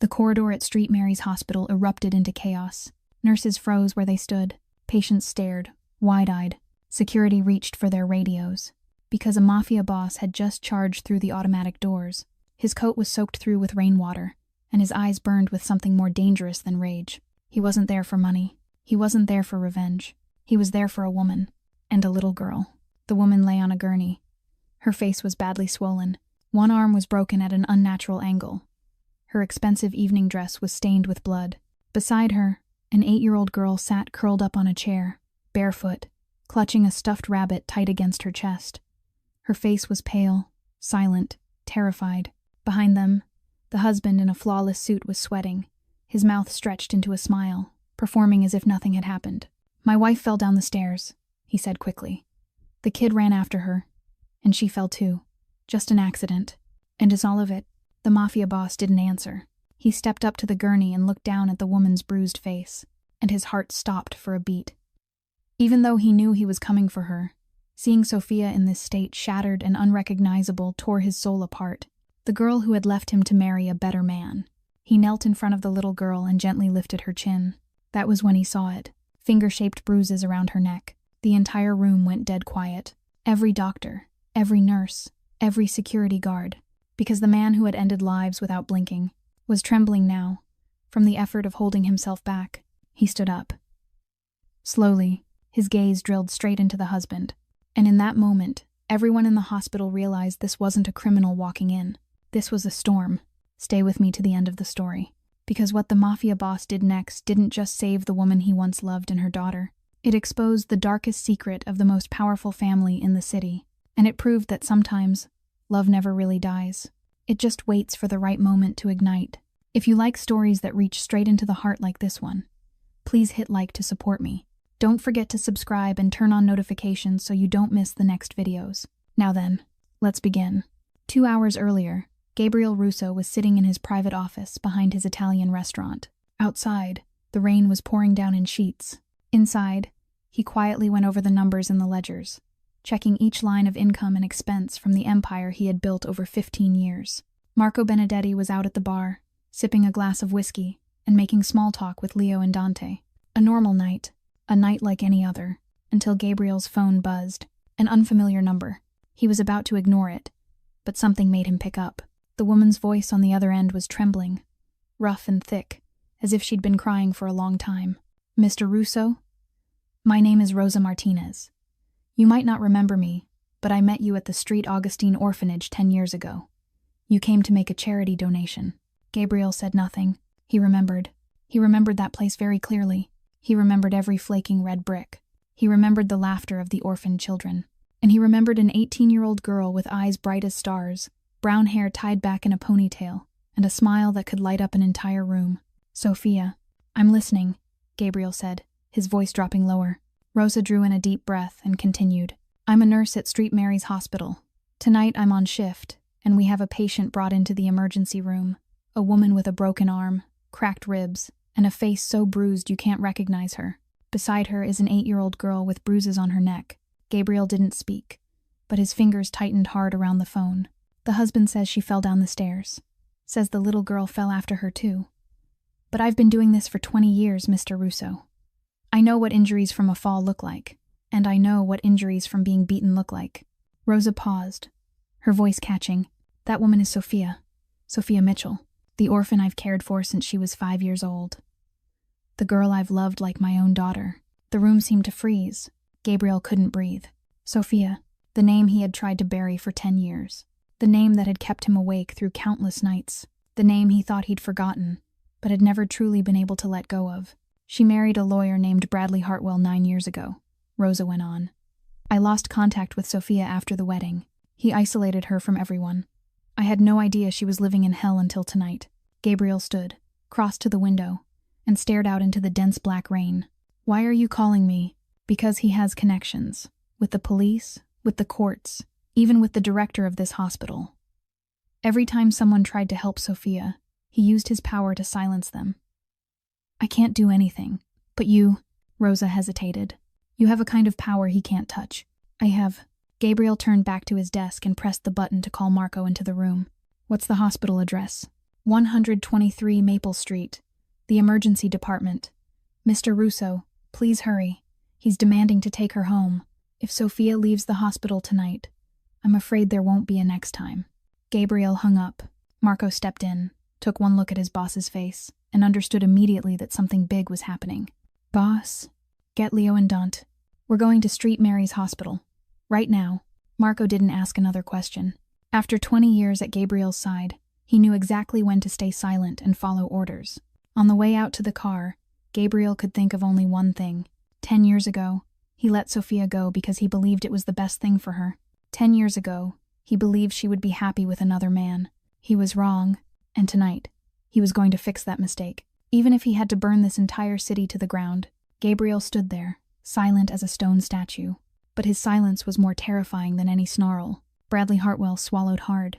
The corridor at St. Mary's Hospital erupted into chaos. Nurses froze where they stood. Patients stared, wide-eyed. Security reached for their radios. Because a mafia boss had just charged through the automatic doors. His coat was soaked through with rainwater, and his eyes burned with something more dangerous than rage. He wasn't there for money. He wasn't there for revenge. He was there for a woman. And a little girl. The woman lay on a gurney. Her face was badly swollen. One arm was broken at an unnatural angle. Her expensive evening dress was stained with blood. Beside her, an 8-year-old girl sat curled up on a chair, barefoot, clutching a stuffed rabbit tight against her chest. Her face was pale, silent, terrified. Behind them, the husband in a flawless suit was sweating, his mouth stretched into a smile, performing as if nothing had happened. "My wife fell down the stairs," he said quickly. "The kid ran after her, and she fell too. Just an accident." And as all of it, the mafia boss didn't answer. He stepped up to the gurney and looked down at the woman's bruised face, and his heart stopped for a beat. Even though he knew he was coming for her, seeing Sophia in this state shattered and unrecognizable tore his soul apart. The girl who had left him to marry a better man. He knelt in front of the little girl and gently lifted her chin. That was when he saw it. Finger-shaped bruises around her neck. The entire room went dead quiet. Every doctor, every nurse, every security guard. Because the man who had ended lives without blinking was trembling now, from the effort of holding himself back. He stood up. Slowly, his gaze drilled straight into the husband. And in that moment, everyone in the hospital realized this wasn't a criminal walking in. This was a storm. Stay with me to the end of the story. Because what the mafia boss did next didn't just save the woman he once loved and her daughter. It exposed the darkest secret of the most powerful family in the city. And it proved that sometimes, love never really dies. It just waits for the right moment to ignite. If you like stories that reach straight into the heart like this one, please hit like to support me. Don't forget to subscribe and turn on notifications so you don't miss the next videos. Now then, let's begin. 2 hours earlier, Gabriel Russo was sitting in his private office behind his Italian restaurant. Outside, the rain was pouring down in sheets. Inside, he quietly went over the numbers in the ledgers, checking each line of income and expense from the empire he had built over 15 years. Marco Benedetti was out at the bar, sipping a glass of whiskey and making small talk with Leo and Dante. A normal night, a night like any other, until Gabriel's phone buzzed. An unfamiliar number. He was about to ignore it, but something made him pick up. The woman's voice on the other end was trembling, rough and thick, as if she'd been crying for a long time. "Mr. Russo? My name is Rosa Martinez. You might not remember me, but I met you at the St. Augustine orphanage 10 years ago. You came to make a charity donation." Gabriel said nothing. He remembered. He remembered that place very clearly. He remembered every flaking red brick. He remembered the laughter of the orphaned children. And he remembered an 18-year-old girl with eyes bright as stars, brown hair tied back in a ponytail, and a smile that could light up an entire room. "Sophia, I'm listening," Gabriel said, his voice dropping lower. Rosa drew in a deep breath and continued. "I'm a nurse at St. Mary's Hospital. Tonight I'm on shift, and we have a patient brought into the emergency room. A woman with a broken arm, cracked ribs, and a face so bruised you can't recognize her. Beside her is an 8-year-old girl with bruises on her neck." Gabriel didn't speak, but his fingers tightened hard around the phone. "The husband says she fell down the stairs. Says the little girl fell after her too. But I've been doing this for 20 years, Mr. Russo. I know what injuries from a fall look like, and I know what injuries from being beaten look like." Rosa paused, her voice catching. "That woman is Sophia Mitchell, the orphan I've cared for since she was 5 years old. The girl I've loved like my own daughter." The room seemed to freeze. Gabriel couldn't breathe. Sophia, the name he had tried to bury for 10 years. The name that had kept him awake through countless nights. The name he thought he'd forgotten, but had never truly been able to let go of. "She married a lawyer named Bradley Hartwell 9 years ago," Rosa went on. "I lost contact with Sophia after the wedding. He isolated her from everyone. I had no idea she was living in hell until tonight." Gabriel stood, crossed to the window, and stared out into the dense black rain. "Why are you calling me?" "Because he has connections. With the police, with the courts, even with the director of this hospital. Every time someone tried to help Sophia, he used his power to silence them." "I can't do anything. But you," Rosa hesitated. "You have a kind of power he can't touch." "I have." Gabriel turned back to his desk and pressed the button to call Marco into the room. "What's the hospital address?" 123 Maple Street. The emergency department. Mr. Russo, please hurry. He's demanding to take her home. If Sophia leaves the hospital tonight, I'm afraid there won't be a next time. Gabriel hung up. Marco stepped in, took one look at his boss's face, and understood immediately that something big was happening. Boss, get Leo and Dante. We're going to Street Mary's hospital. Right now. Marco didn't ask another question. After 20 years at Gabriel's side, he knew exactly when to stay silent and follow orders. On the way out to the car, Gabriel could think of only one thing. 10 years ago, he let Sophia go because he believed it was the best thing for her. 10 years ago, he believed she would be happy with another man. He was wrong, and tonight, he was going to fix that mistake. Even if he had to burn this entire city to the ground, Gabriel stood there, silent as a stone statue. But his silence was more terrifying than any snarl. Bradley Hartwell swallowed hard,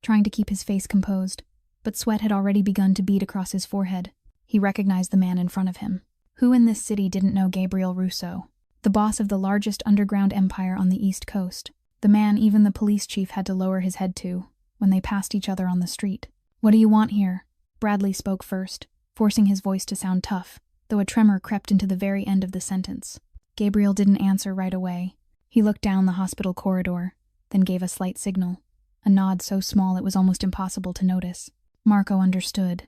trying to keep his face composed, but sweat had already begun to bead across his forehead. He recognized the man in front of him. Who in this city didn't know Gabriel Russo? The boss of the largest underground empire on the East Coast. The man even the police chief had to lower his head to when they passed each other on the street. What do you want here? Bradley spoke first, forcing his voice to sound tough, though a tremor crept into the very end of the sentence. Gabriel didn't answer right away. He looked down the hospital corridor, then gave a slight signal, a nod so small it was almost impossible to notice. Marco understood.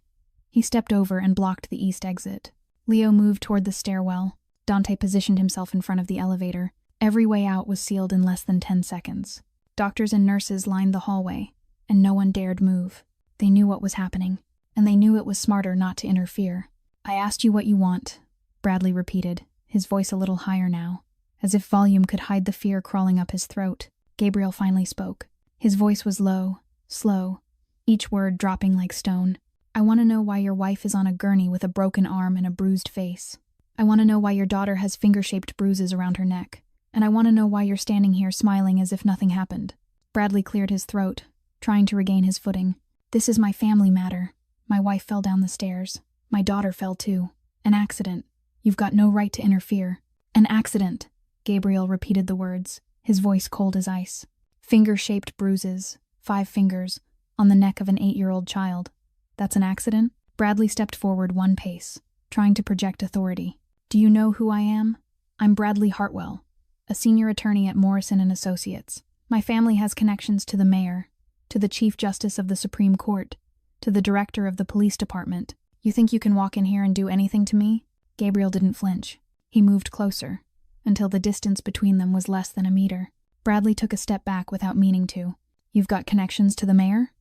He stepped over and blocked the east exit. Leo moved toward the stairwell. Dante positioned himself in front of the elevator. Every way out was sealed in less than 10 seconds. Doctors and nurses lined the hallway, and no one dared move. They knew what was happening, and they knew it was smarter not to interfere. I asked you what you want, Bradley repeated, his voice a little higher now, as if volume could hide the fear crawling up his throat. Gabriel finally spoke. His voice was low, slow, each word dropping like stone. I want to know why your wife is on a gurney with a broken arm and a bruised face. I want to know why your daughter has finger-shaped bruises around her neck. And I want to know why you're standing here smiling as if nothing happened. Bradley cleared his throat, trying to regain his footing. This is my family matter. My wife fell down the stairs. My daughter fell too. An accident. You've got no right to interfere. An accident. Gabriel repeated the words, his voice cold as ice. Finger-shaped bruises, 5 fingers, on the neck of an 8-year-old child. That's an accident? Bradley stepped forward 1 pace, trying to project authority. Do you know who I am? I'm Bradley Hartwell, a senior attorney at Morrison & Associates. My family has connections to the mayor, to the Chief Justice of the Supreme Court, to the director of the police department. You think you can walk in here and do anything to me? Gabriel didn't flinch. He moved closer, until the distance between them was less than a meter. Bradley took a step back without meaning to. You've got connections to the mayor?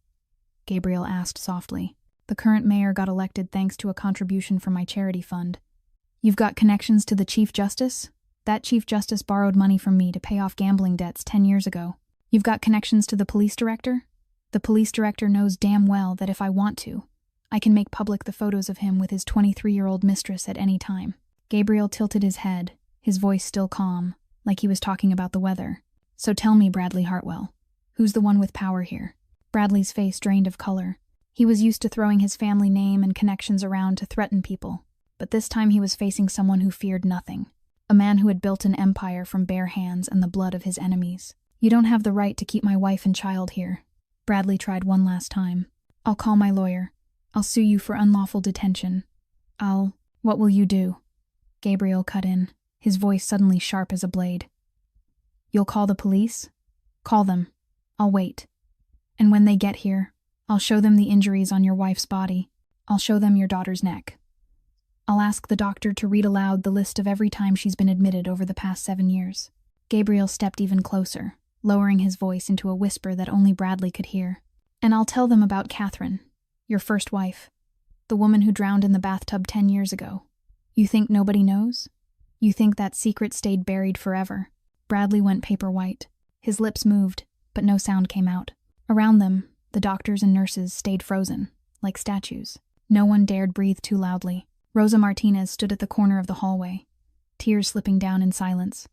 Gabriel asked softly. The current mayor got elected thanks to a contribution from my charity fund. You've got connections to the Chief Justice? That Chief Justice borrowed money from me to pay off gambling debts 10 years ago. You've got connections to the police director? The police director knows damn well that if I want to, I can make public the photos of him with his 23-year-old mistress at any time. Gabriel tilted his head, his voice still calm, like he was talking about the weather. So tell me, Bradley Hartwell, who's the one with power here? Bradley's face drained of color. He was used to throwing his family name and connections around to threaten people, but this time he was facing someone who feared nothing. A man who had built an empire from bare hands and the blood of his enemies. You don't have the right to keep my wife and child here. Bradley tried one last time. I'll call my lawyer. I'll sue you for unlawful detention. What will you do? Gabriel cut in, his voice suddenly sharp as a blade. You'll call the police? Call them. I'll wait. And when they get here, I'll show them the injuries on your wife's body. I'll show them your daughter's neck. I'll ask the doctor to read aloud the list of every time she's been admitted over the past 7 years. Gabriel stepped even closer, lowering his voice into a whisper that only Bradley could hear. And I'll tell them about Catherine, your first wife, the woman who drowned in the bathtub 10 years ago. You think nobody knows? You think that secret stayed buried forever? Bradley went paper white. His lips moved, but no sound came out. Around them, the doctors and nurses stayed frozen, like statues. No one dared breathe too loudly. Rosa Martinez stood at the corner of the hallway, tears slipping down in silence.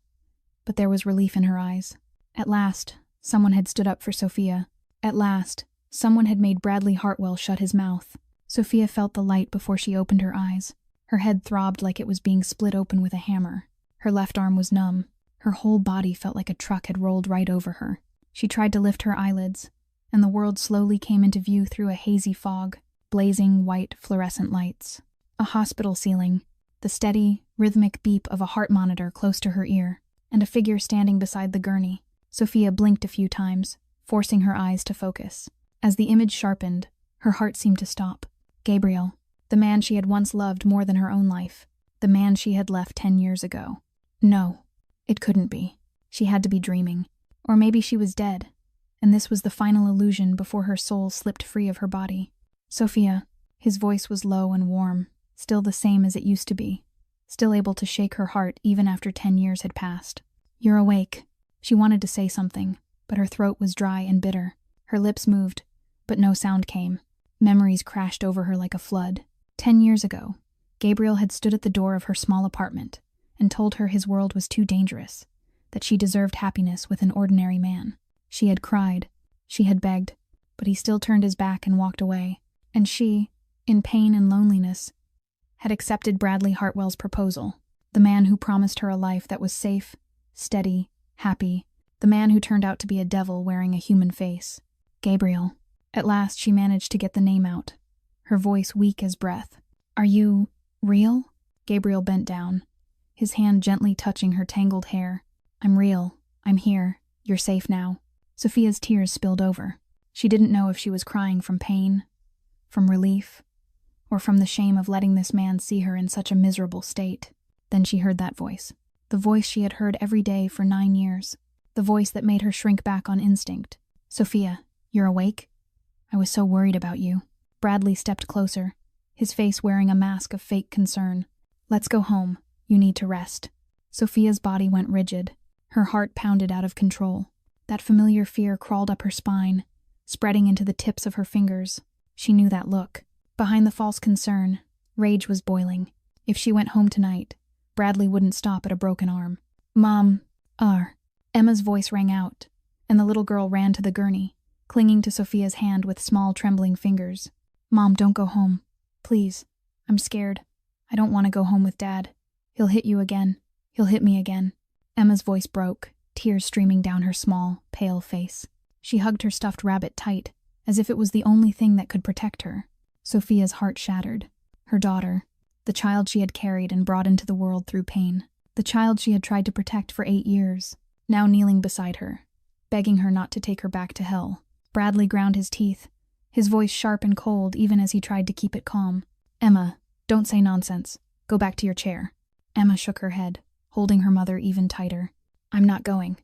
But there was relief in her eyes. At last, someone had stood up for Sophia. At last, someone had made Bradley Hartwell shut his mouth. Sophia felt the light before she opened her eyes. Her head throbbed like it was being split open with a hammer. Her left arm was numb. Her whole body felt like a truck had rolled right over her. She tried to lift her eyelids, and the world slowly came into view through a hazy fog. blazing white fluorescent lights. A hospital ceiling, the steady, rhythmic beep of a heart monitor close to her ear, and a figure standing beside the gurney. Sophia blinked a few times, forcing her eyes to focus. As the image sharpened, her heart seemed to stop. Gabriel, the man she had once loved more than her own life, the man she had left 10 years ago. No, it couldn't be. She had to be dreaming. Or maybe she was dead, and this was the final illusion before her soul slipped free of her body. Sophia, his voice was low and warm, still the same as it used to be, still able to shake her heart even after 10 years had passed. You're awake. She wanted to say something, but her throat was dry and bitter. Her lips moved, but no sound came. Memories crashed over her like a flood. 10 years ago, Gabriel had stood at the door of her small apartment and told her his world was too dangerous, that she deserved happiness with an ordinary man. She had cried, she had begged, but he still turned his back and walked away. And she, in pain and loneliness, had accepted Bradley Hartwell's proposal, the man who promised her a life that was safe, steady, happy, the man who turned out to be a devil wearing a human face. Gabriel. At last she managed to get the name out, her voice weak as breath. Are you real? Gabriel bent down, his hand gently touching her tangled hair. I'm real. I'm here. You're safe now. Sophia's tears spilled over. She didn't know if she was crying from pain, from relief, or from the shame of letting this man see her in such a miserable state. Then she heard that voice. The voice she had heard every day for 9 years. The voice that made her shrink back on instinct. Sophia, you're awake? I was so worried about you. Bradley stepped closer, his face wearing a mask of fake concern. Let's go home. You need to rest. Sophia's body went rigid. Her heart pounded out of control. That familiar fear crawled up her spine, spreading into the tips of her fingers. She knew that look. Behind the false concern, rage was boiling. If she went home tonight, Bradley wouldn't stop at a broken arm. Mom, Emma's voice rang out, and the little girl ran to the gurney, clinging to Sophia's hand with small trembling fingers. Mom, don't go home. Please. I'm scared. I don't want to go home with Dad. He'll hit you again. He'll hit me again. Emma's voice broke, tears streaming down her small, pale face. She hugged her stuffed rabbit tight, as if it was the only thing that could protect her. Sophia's heart shattered. Her daughter, the child she had carried and brought into the world through pain, the child she had tried to protect for 8 years, now kneeling beside her, begging her not to take her back to hell. Bradley ground his teeth, his voice sharp and cold even as he tried to keep it calm. Emma, don't say nonsense. Go back to your chair. Emma shook her head, holding her mother even tighter. I'm not going.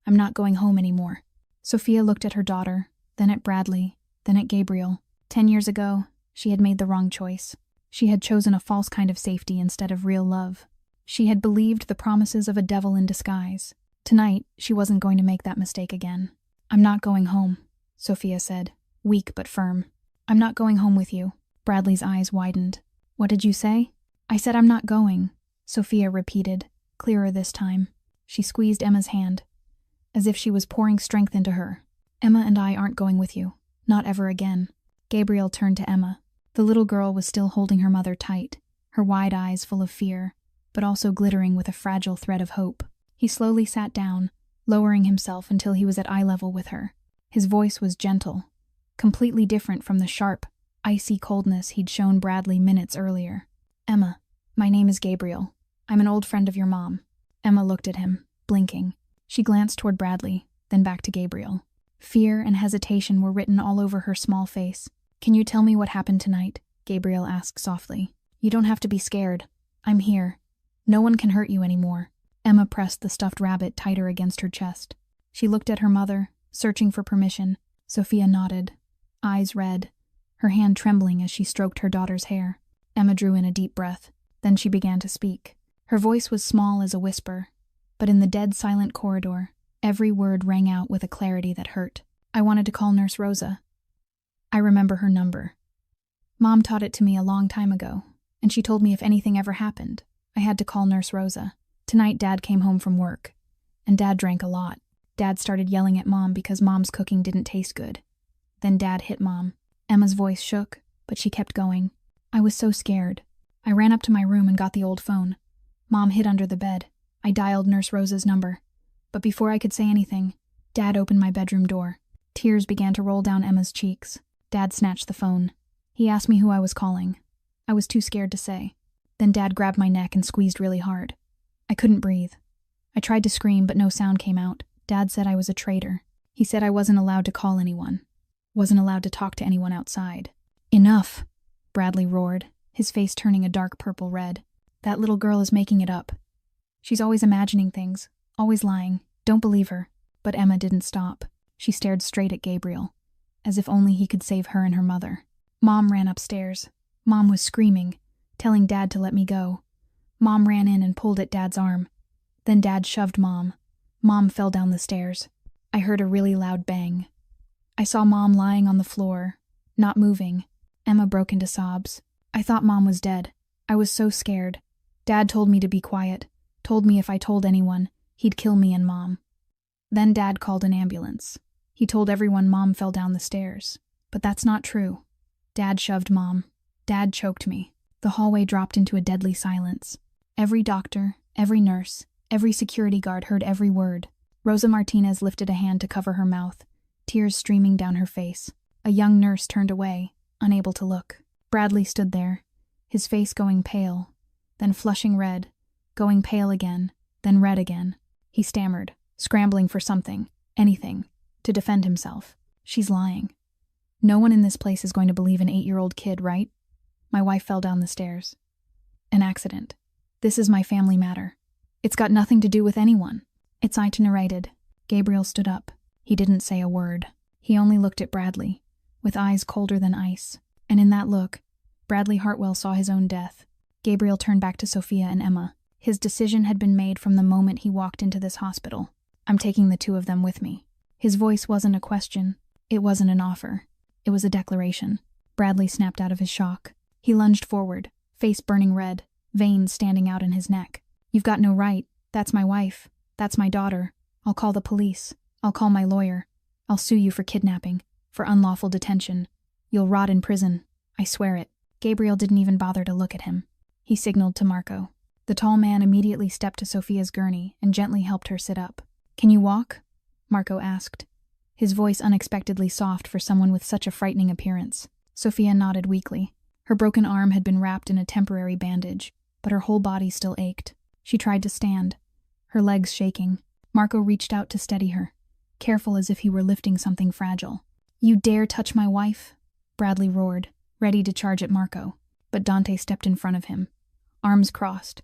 I'm not going home anymore. Sophia looked at her daughter, then at Bradley, then at Gabriel. 10 years ago, she had made the wrong choice. She had chosen a false kind of safety instead of real love. She had believed the promises of a devil in disguise. Tonight, she wasn't going to make that mistake again. I'm not going home, Sophia said, weak but firm. I'm not going home with you. Bradley's eyes widened. What did you say? I said I'm not going, Sophia repeated, clearer this time. She squeezed Emma's hand, as if she was pouring strength into her. Emma and I aren't going with you. Not ever again. Gabriel turned to Emma. The little girl was still holding her mother tight, her wide eyes full of fear, but also glittering with a fragile thread of hope. He slowly sat down, lowering himself until he was at eye level with her. His voice was gentle, completely different from the sharp, icy coldness he'd shown Bradley minutes earlier. Emma, my name is Gabriel. I'm an old friend of your mom. Emma looked at him, blinking. She glanced toward Bradley, then back to Gabriel. Fear and hesitation were written all over her small face. Can you tell me what happened tonight? Gabriel asked softly. You don't have to be scared. I'm here. No one can hurt you anymore. Emma pressed the stuffed rabbit tighter against her chest. She looked at her mother, searching for permission. Sophia nodded, eyes red, her hand trembling as she stroked her daughter's hair. Emma drew in a deep breath. Then she began to speak. Her voice was small as a whisper, but in the dead silent corridor, every word rang out with a clarity that hurt. I wanted to call Nurse Rosa. I remember her number. Mom taught it to me a long time ago, and she told me if anything ever happened, I had to call Nurse Rosa. Tonight Dad came home from work, and Dad drank a lot. Dad started yelling at Mom because Mom's cooking didn't taste good. Then Dad hit Mom. Emma's voice shook, but she kept going. I was so scared. I ran up to my room and got the old phone. Mom hid under the bed. I dialed Nurse Rosa's number. But before I could say anything, Dad opened my bedroom door. Tears began to roll down Emma's cheeks. Dad snatched the phone. He asked me who I was calling. I was too scared to say. Then Dad grabbed my neck and squeezed really hard. I couldn't breathe. I tried to scream, but no sound came out. Dad said I was a traitor. He said I wasn't allowed to call anyone. Wasn't allowed to talk to anyone outside. Enough, Bradley roared, his face turning a dark purple red. That little girl is making it up. She's always imagining things, always lying. Don't believe her. But Emma didn't stop. She stared straight at Gabriel, as if only he could save her and her mother. Mom ran upstairs. Mom was screaming, telling Dad to let me go. Mom ran in and pulled at Dad's arm. Then Dad shoved Mom. Mom fell down the stairs. I heard a really loud bang. I saw Mom lying on the floor, not moving. Emma broke into sobs. I thought Mom was dead. I was so scared. Dad told me to be quiet, told me if I told anyone, he'd kill me and Mom. Then Dad called an ambulance. He told everyone Mom fell down the stairs. But that's not true. Dad shoved Mom. Dad choked me. The hallway dropped into a deadly silence. Every doctor, every nurse, every security guard heard every word. Rosa Martinez lifted a hand to cover her mouth, tears streaming down her face. A young nurse turned away, unable to look. Bradley stood there, his face going pale, then flushing red, going pale again, then red again. He stammered, scrambling for something, anything, to defend himself. She's lying. No one in this place is going to believe an 8-year-old kid, right? My wife fell down the stairs. An accident. This is my family matter. It's got nothing to do with anyone. It's I narrated. Gabriel stood up. He didn't say a word. He only looked at Bradley, with eyes colder than ice. And in that look, Bradley Hartwell saw his own death. Gabriel turned back to Sophia and Emma. His decision had been made from the moment he walked into this hospital. I'm taking the two of them with me. His voice wasn't a question. It wasn't an offer. It was a declaration. Bradley snapped out of his shock. He lunged forward, face burning red, veins standing out in his neck. You've got no right. That's my wife. That's my daughter. I'll call the police. I'll call my lawyer. I'll sue you for kidnapping, for unlawful detention. You'll rot in prison. I swear it. Gabriel didn't even bother to look at him. He signaled to Marco. The tall man immediately stepped to Sophia's gurney and gently helped her sit up. Can you walk? Marco asked, his voice unexpectedly soft for someone with such a frightening appearance. Sophia nodded weakly. Her broken arm had been wrapped in a temporary bandage, but her whole body still ached. She tried to stand, her legs shaking. Marco reached out to steady her, careful as if he were lifting something fragile. You dare touch my wife? Bradley roared, ready to charge at Marco, but Dante stepped in front of him, arms crossed.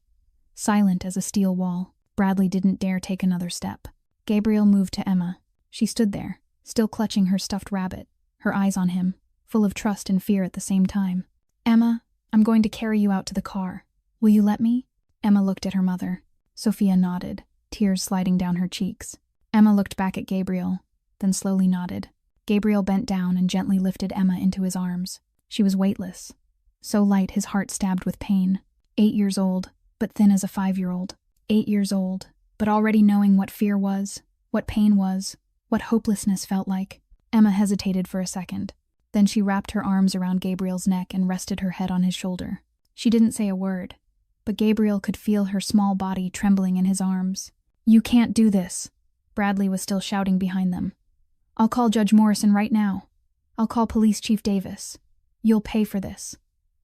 Silent as a steel wall, Bradley didn't dare take another step. Gabriel moved to Emma. She stood there, still clutching her stuffed rabbit, her eyes on him, full of trust and fear at the same time. Emma, I'm going to carry you out to the car. Will you let me? Emma looked at her mother. Sophia nodded, tears sliding down her cheeks. Emma looked back at Gabriel, then slowly nodded. Gabriel bent down and gently lifted Emma into his arms. She was weightless, so light his heart stabbed with pain. 8 years old, but thin as a 5-year-old. 8 years old, but already knowing what fear was, what pain was, what hopelessness felt like. Emma hesitated for a second. Then she wrapped her arms around Gabriel's neck and rested her head on his shoulder. She didn't say a word, but Gabriel could feel her small body trembling in his arms. You can't do this. Bradley was still shouting behind them. I'll call Judge Morrison right now. I'll call Police Chief Davis. You'll pay for this.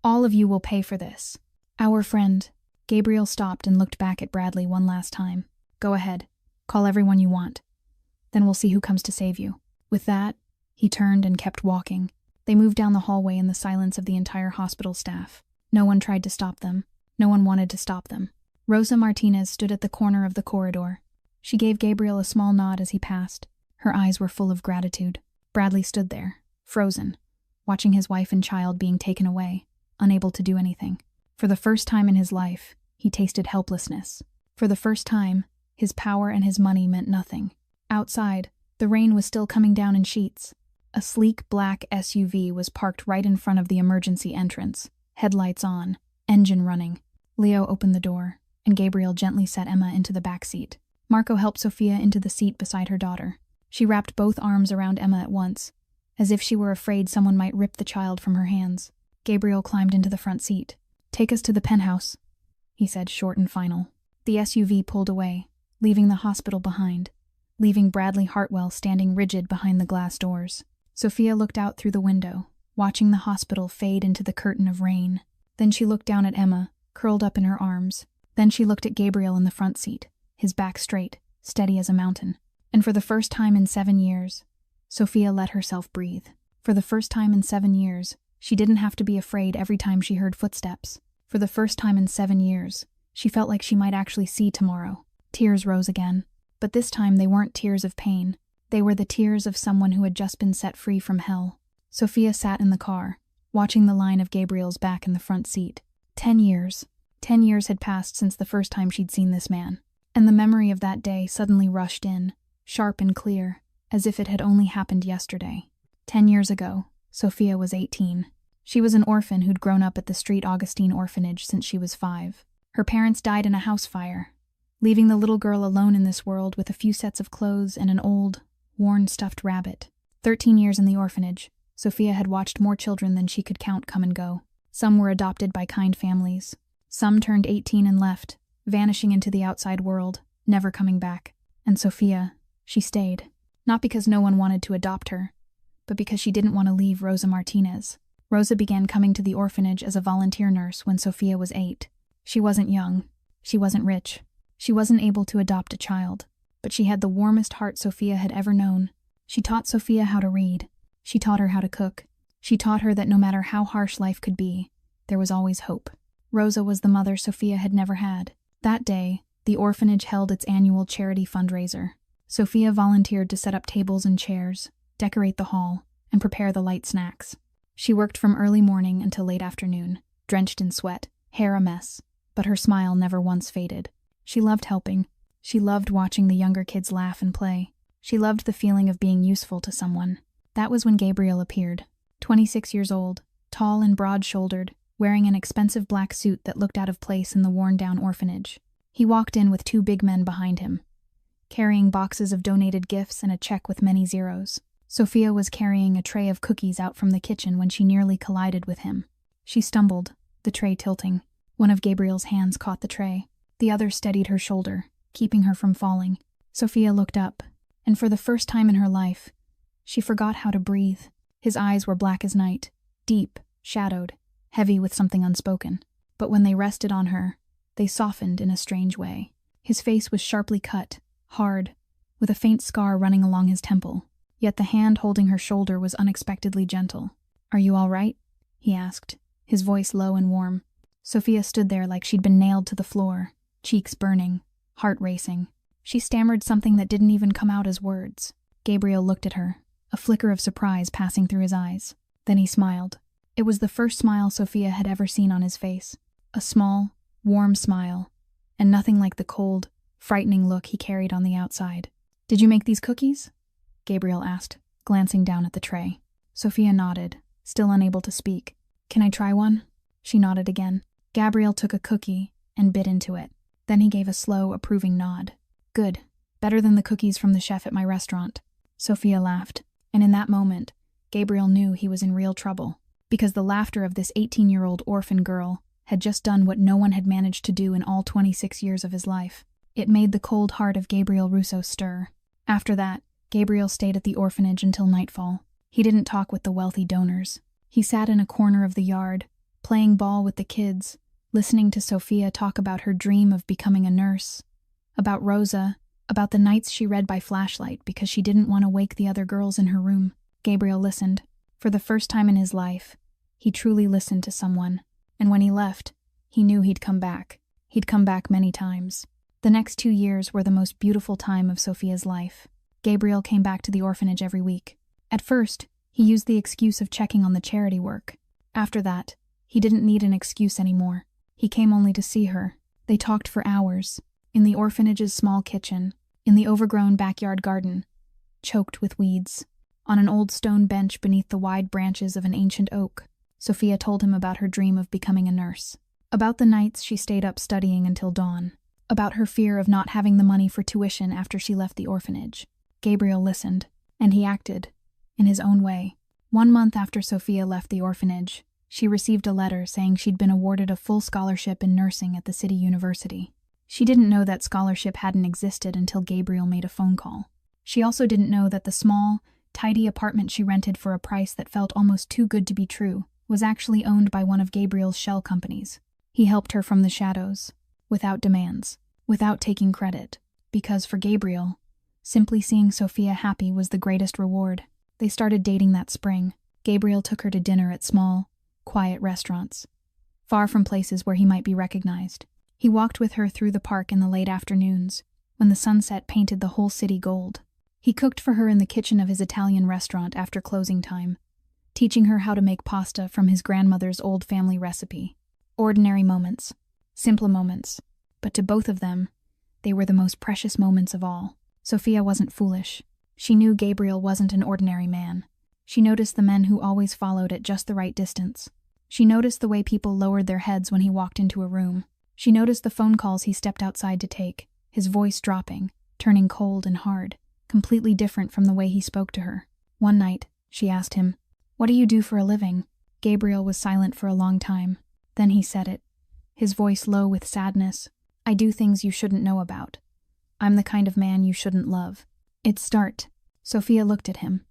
All of you will pay for this. Our friend. Gabriel stopped and looked back at Bradley one last time. Go ahead. Call everyone you want. Then we'll see who comes to save you. With that, he turned and kept walking. They moved down the hallway in the silence of the entire hospital staff. No one tried to stop them. No one wanted to stop them. Rosa Martinez stood at the corner of the corridor. She gave Gabriel a small nod as he passed. Her eyes were full of gratitude. Bradley stood there, frozen, watching his wife and child being taken away, unable to do anything. For the first time in his life, he tasted helplessness. For the first time, his power and his money meant nothing. Outside, the rain was still coming down in sheets. A sleek black SUV was parked right in front of the emergency entrance, headlights on, engine running. Leo opened the door, and Gabriel gently set Emma into the back seat. Marco helped Sophia into the seat beside her daughter. She wrapped both arms around Emma at once, as if she were afraid someone might rip the child from her hands. Gabriel climbed into the front seat. Take us to the penthouse, he said, short and final. The SUV pulled away, leaving the hospital behind, leaving Bradley Hartwell standing rigid behind the glass doors. Sophia looked out through the window, watching the hospital fade into the curtain of rain. Then she looked down at Emma, curled up in her arms. Then she looked at Gabriel in the front seat, his back straight, steady as a mountain. And for the first time in 7 years, Sophia let herself breathe. For the first time in 7 years, she didn't have to be afraid every time she heard footsteps. For the first time in 7 years, she felt like she might actually see tomorrow. Tears rose again. But this time they weren't tears of pain. They were the tears of someone who had just been set free from hell. Sophia sat in the car, watching the line of Gabriel's back in the front seat. 10 years. 10 years had passed since the first time she'd seen this man. And the memory of that day suddenly rushed in, sharp and clear, as if it had only happened yesterday. 10 years ago, Sophia was 18. She was an orphan who'd grown up at the Street Augustine orphanage since she was 5. Her parents died in a house fire, leaving the little girl alone in this world with a few sets of clothes and an old, worn stuffed rabbit. 13 years in the orphanage, Sophia had watched more children than she could count come and go. Some were adopted by kind families. Some turned 18 and left, vanishing into the outside world, never coming back. And Sophia, she stayed. Not because no one wanted to adopt her, but because she didn't want to leave Rosa Martinez. Rosa began coming to the orphanage as a volunteer nurse when Sophia was 8. She wasn't young. She wasn't rich. She wasn't able to adopt a child. But she had the warmest heart Sophia had ever known. She taught Sophia how to read. She taught her how to cook. She taught her that no matter how harsh life could be, there was always hope. Rosa was the mother Sophia had never had. That day, the orphanage held its annual charity fundraiser. Sophia volunteered to set up tables and chairs, decorate the hall, and prepare the light snacks. She worked from early morning until late afternoon, drenched in sweat, hair a mess, but her smile never once faded. She loved helping. She loved watching the younger kids laugh and play. She loved the feeling of being useful to someone. That was when Gabriel appeared. 26 years old, tall and broad-shouldered, wearing an expensive black suit that looked out of place in the worn-down orphanage. He walked in with 2 big men behind him, carrying boxes of donated gifts and a check with many zeros. Sophia was carrying a tray of cookies out from the kitchen when she nearly collided with him. She stumbled, the tray tilting. One of Gabriel's hands caught the tray. The other steadied her shoulder, keeping her from falling. Sophia looked up, and for the first time in her life, she forgot how to breathe. His eyes were black as night, deep, shadowed, heavy with something unspoken. But when they rested on her, they softened in a strange way. His face was sharply cut, hard, with a faint scar running along his temple. Yet the hand holding her shoulder was unexpectedly gentle. "Are you all right?" he asked, his voice low and warm. Sophia stood there like she'd been nailed to the floor, cheeks burning, heart racing. She stammered something that didn't even come out as words. Gabriel looked at her, a flicker of surprise passing through his eyes. Then he smiled. It was the first smile Sophia had ever seen on his face. A small, warm smile, and nothing like the cold, frightening look he carried on the outside. "Did you make these cookies?" Gabriel asked, glancing down at the tray. Sophia nodded, still unable to speak. "Can I try one?" She nodded again. Gabriel took a cookie and bit into it. Then he gave a slow, approving nod. "Good. Better than the cookies from the chef at my restaurant." Sophia laughed, and in that moment, Gabriel knew he was in real trouble, because the laughter of this 18-year-old orphan girl had just done what no one had managed to do in all 26 years of his life. It made the cold heart of Gabriel Russo stir. After that, Gabriel stayed at the orphanage until nightfall. He didn't talk with the wealthy donors. He sat in a corner of the yard, playing ball with the kids, listening to Sophia talk about her dream of becoming a nurse, about Rosa, about the nights she read by flashlight because she didn't want to wake the other girls in her room. Gabriel listened. For the first time in his life, he truly listened to someone, and when he left, he knew he'd come back. He'd come back many times. The next 2 years were the most beautiful time of Sophia's life. Gabriel came back to the orphanage every week. At first, he used the excuse of checking on the charity work. After that, he didn't need an excuse anymore. He came only to see her. They talked for hours, in the orphanage's small kitchen, in the overgrown backyard garden, choked with weeds. On an old stone bench beneath the wide branches of an ancient oak, Sophia told him about her dream of becoming a nurse, about the nights she stayed up studying until dawn, about her fear of not having the money for tuition after she left the orphanage. Gabriel listened, and he acted, in his own way. 1 month after Sophia left the orphanage, she received a letter saying she'd been awarded a full scholarship in nursing at the city university. She didn't know that scholarship hadn't existed until Gabriel made a phone call. She also didn't know that the small, tidy apartment she rented for a price that felt almost too good to be true was actually owned by one of Gabriel's shell companies. He helped her from the shadows, without demands, without taking credit, because for Gabriel, simply seeing Sophia happy was the greatest reward. They started dating that spring. Gabriel took her to dinner at small, quiet restaurants, far from places where he might be recognized. He walked with her through the park in the late afternoons, when the sunset painted the whole city gold. He cooked for her in the kitchen of his Italian restaurant after closing time, teaching her how to make pasta from his grandmother's old family recipe. Ordinary moments, simple moments, but to both of them, they were the most precious moments of all. Sophia wasn't foolish. She knew Gabriel wasn't an ordinary man. She noticed the men who always followed at just the right distance. She noticed the way people lowered their heads when he walked into a room. She noticed the phone calls he stepped outside to take, his voice dropping, turning cold and hard, completely different from the way he spoke to her. One night, she asked him, "What do you do for a living?" Gabriel was silent for a long time. Then he said it, his voice low with sadness. "I do things you shouldn't know about. I'm the kind of man you shouldn't love." It's start. Sophia looked at him,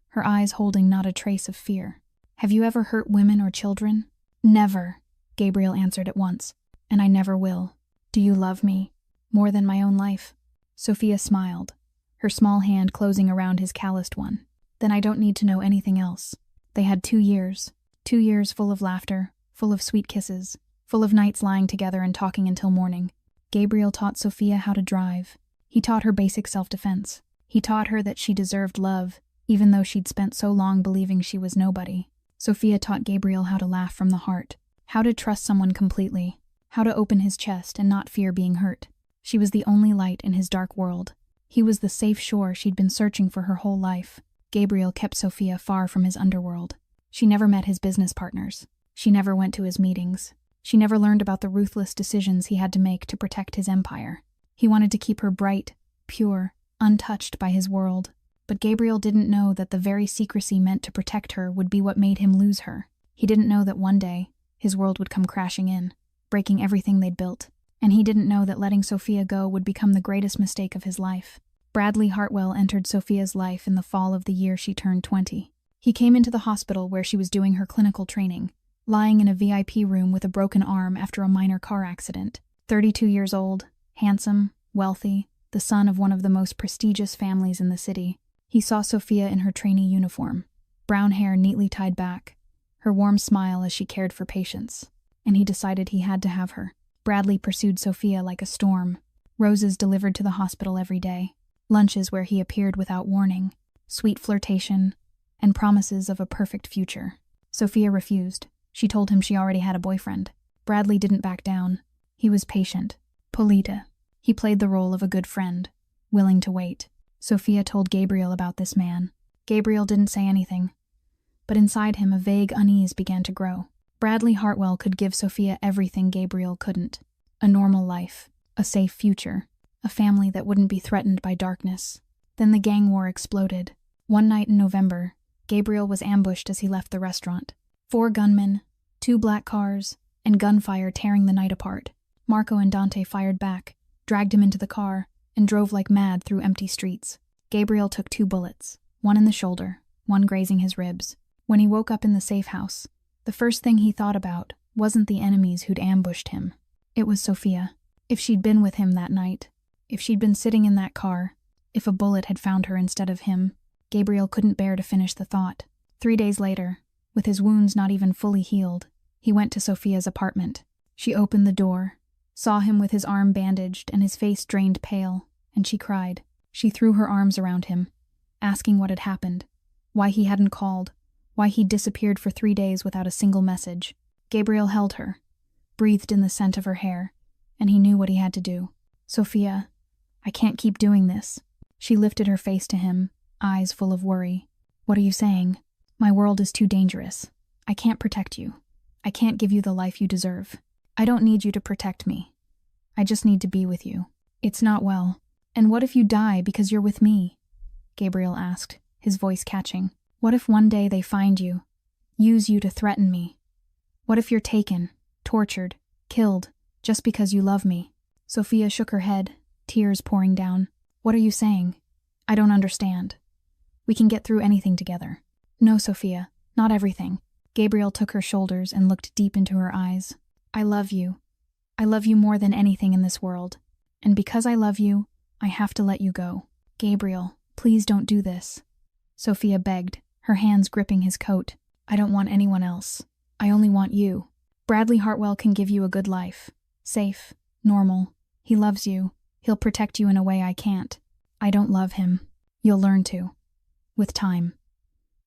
her eyes holding not a trace of fear. "Have you ever hurt women or children?" "Never," Gabriel answered at once. "And I never will. Do you love me? More than my own life?" Sophia smiled, her small hand closing around his calloused one. "Then I don't need to know anything else." They had 2 years. 2 years full of laughter, full of sweet kisses, full of nights lying together and talking until morning. Gabriel taught Sophia how to drive. He taught her basic self-defense. He taught her that she deserved love, even though she'd spent so long believing she was nobody. Sophia taught Gabriel how to laugh from the heart, how to trust someone completely, how to open his chest and not fear being hurt. She was the only light in his dark world. He was the safe shore she'd been searching for her whole life. Gabriel kept Sophia far from his underworld. She never met his business partners. She never went to his meetings. She never learned about the ruthless decisions he had to make to protect his empire. He wanted to keep her bright, pure, untouched by his world. But Gabriel didn't know that the very secrecy meant to protect her would be what made him lose her. He didn't know that one day, his world would come crashing in, breaking everything they'd built. And he didn't know that letting Sophia go would become the greatest mistake of his life. Bradley Hartwell entered Sophia's life in the fall of the year she turned 20. He came into the hospital where she was doing her clinical training, lying in a VIP room with a broken arm after a minor car accident. 32 years old, handsome, wealthy, the son of one of the most prestigious families in the city. He saw Sophia in her trainee uniform, brown hair neatly tied back, her warm smile as she cared for patients, and he decided he had to have her. Bradley pursued Sophia like a storm, roses delivered to the hospital every day, lunches where he appeared without warning, sweet flirtation, and promises of a perfect future. Sophia refused. She told him she already had a boyfriend. Bradley didn't back down. He was patient, polite. He played the role of a good friend, willing to wait. Sophia told Gabriel about this man. Gabriel didn't say anything, but inside him a vague unease began to grow. Bradley Hartwell could give Sophia everything Gabriel couldn't. A normal life, a safe future, a family that wouldn't be threatened by darkness. Then the gang war exploded. One night in November, Gabriel was ambushed as he left the restaurant. 4 gunmen, 2 black cars, and gunfire tearing the night apart. Marco and Dante fired back, dragged him into the car, and drove like mad through empty streets. Gabriel took 2 bullets, one in the shoulder, one grazing his ribs. When he woke up in the safe house, the first thing he thought about wasn't the enemies who'd ambushed him. It was Sophia. If she'd been with him that night, if she'd been sitting in that car, if a bullet had found her instead of him, Gabriel couldn't bear to finish the thought. 3 days later, with his wounds not even fully healed, he went to Sophia's apartment. She opened the door, saw him with his arm bandaged and his face drained pale, and she cried. She threw her arms around him, asking what had happened, why he hadn't called, why he'd disappeared for 3 days without a single message. Gabriel held her, breathed in the scent of her hair, and he knew what he had to do. "Sophia, I can't keep doing this." She lifted her face to him, eyes full of worry. "What are you saying?" "My world is too dangerous. I can't protect you. I can't give you the life you deserve. I don't need you to protect me. I just need to be with you. It's not well." "And what if you die because you're with me?" Gabriel asked, his voice catching. "What if one day they find you, use you to threaten me? What if you're taken, tortured, killed, just because you love me?" Sophia shook her head, tears pouring down. "What are you saying? I don't understand." We can get through anything together." "No, Sophia, not everything." Gabriel took her shoulders and looked deep into her eyes. "I love you. I love you more than anything in this world. And because I love you, I have to let you go." "Gabriel, please don't do this," Sophia begged, her hands gripping his coat. "I don't want anyone else. I only want you. Bradley Hartwell can give you a good life. Safe, normal. He loves you. He'll protect you in a way I can't. I don't love him. You'll learn to. With time.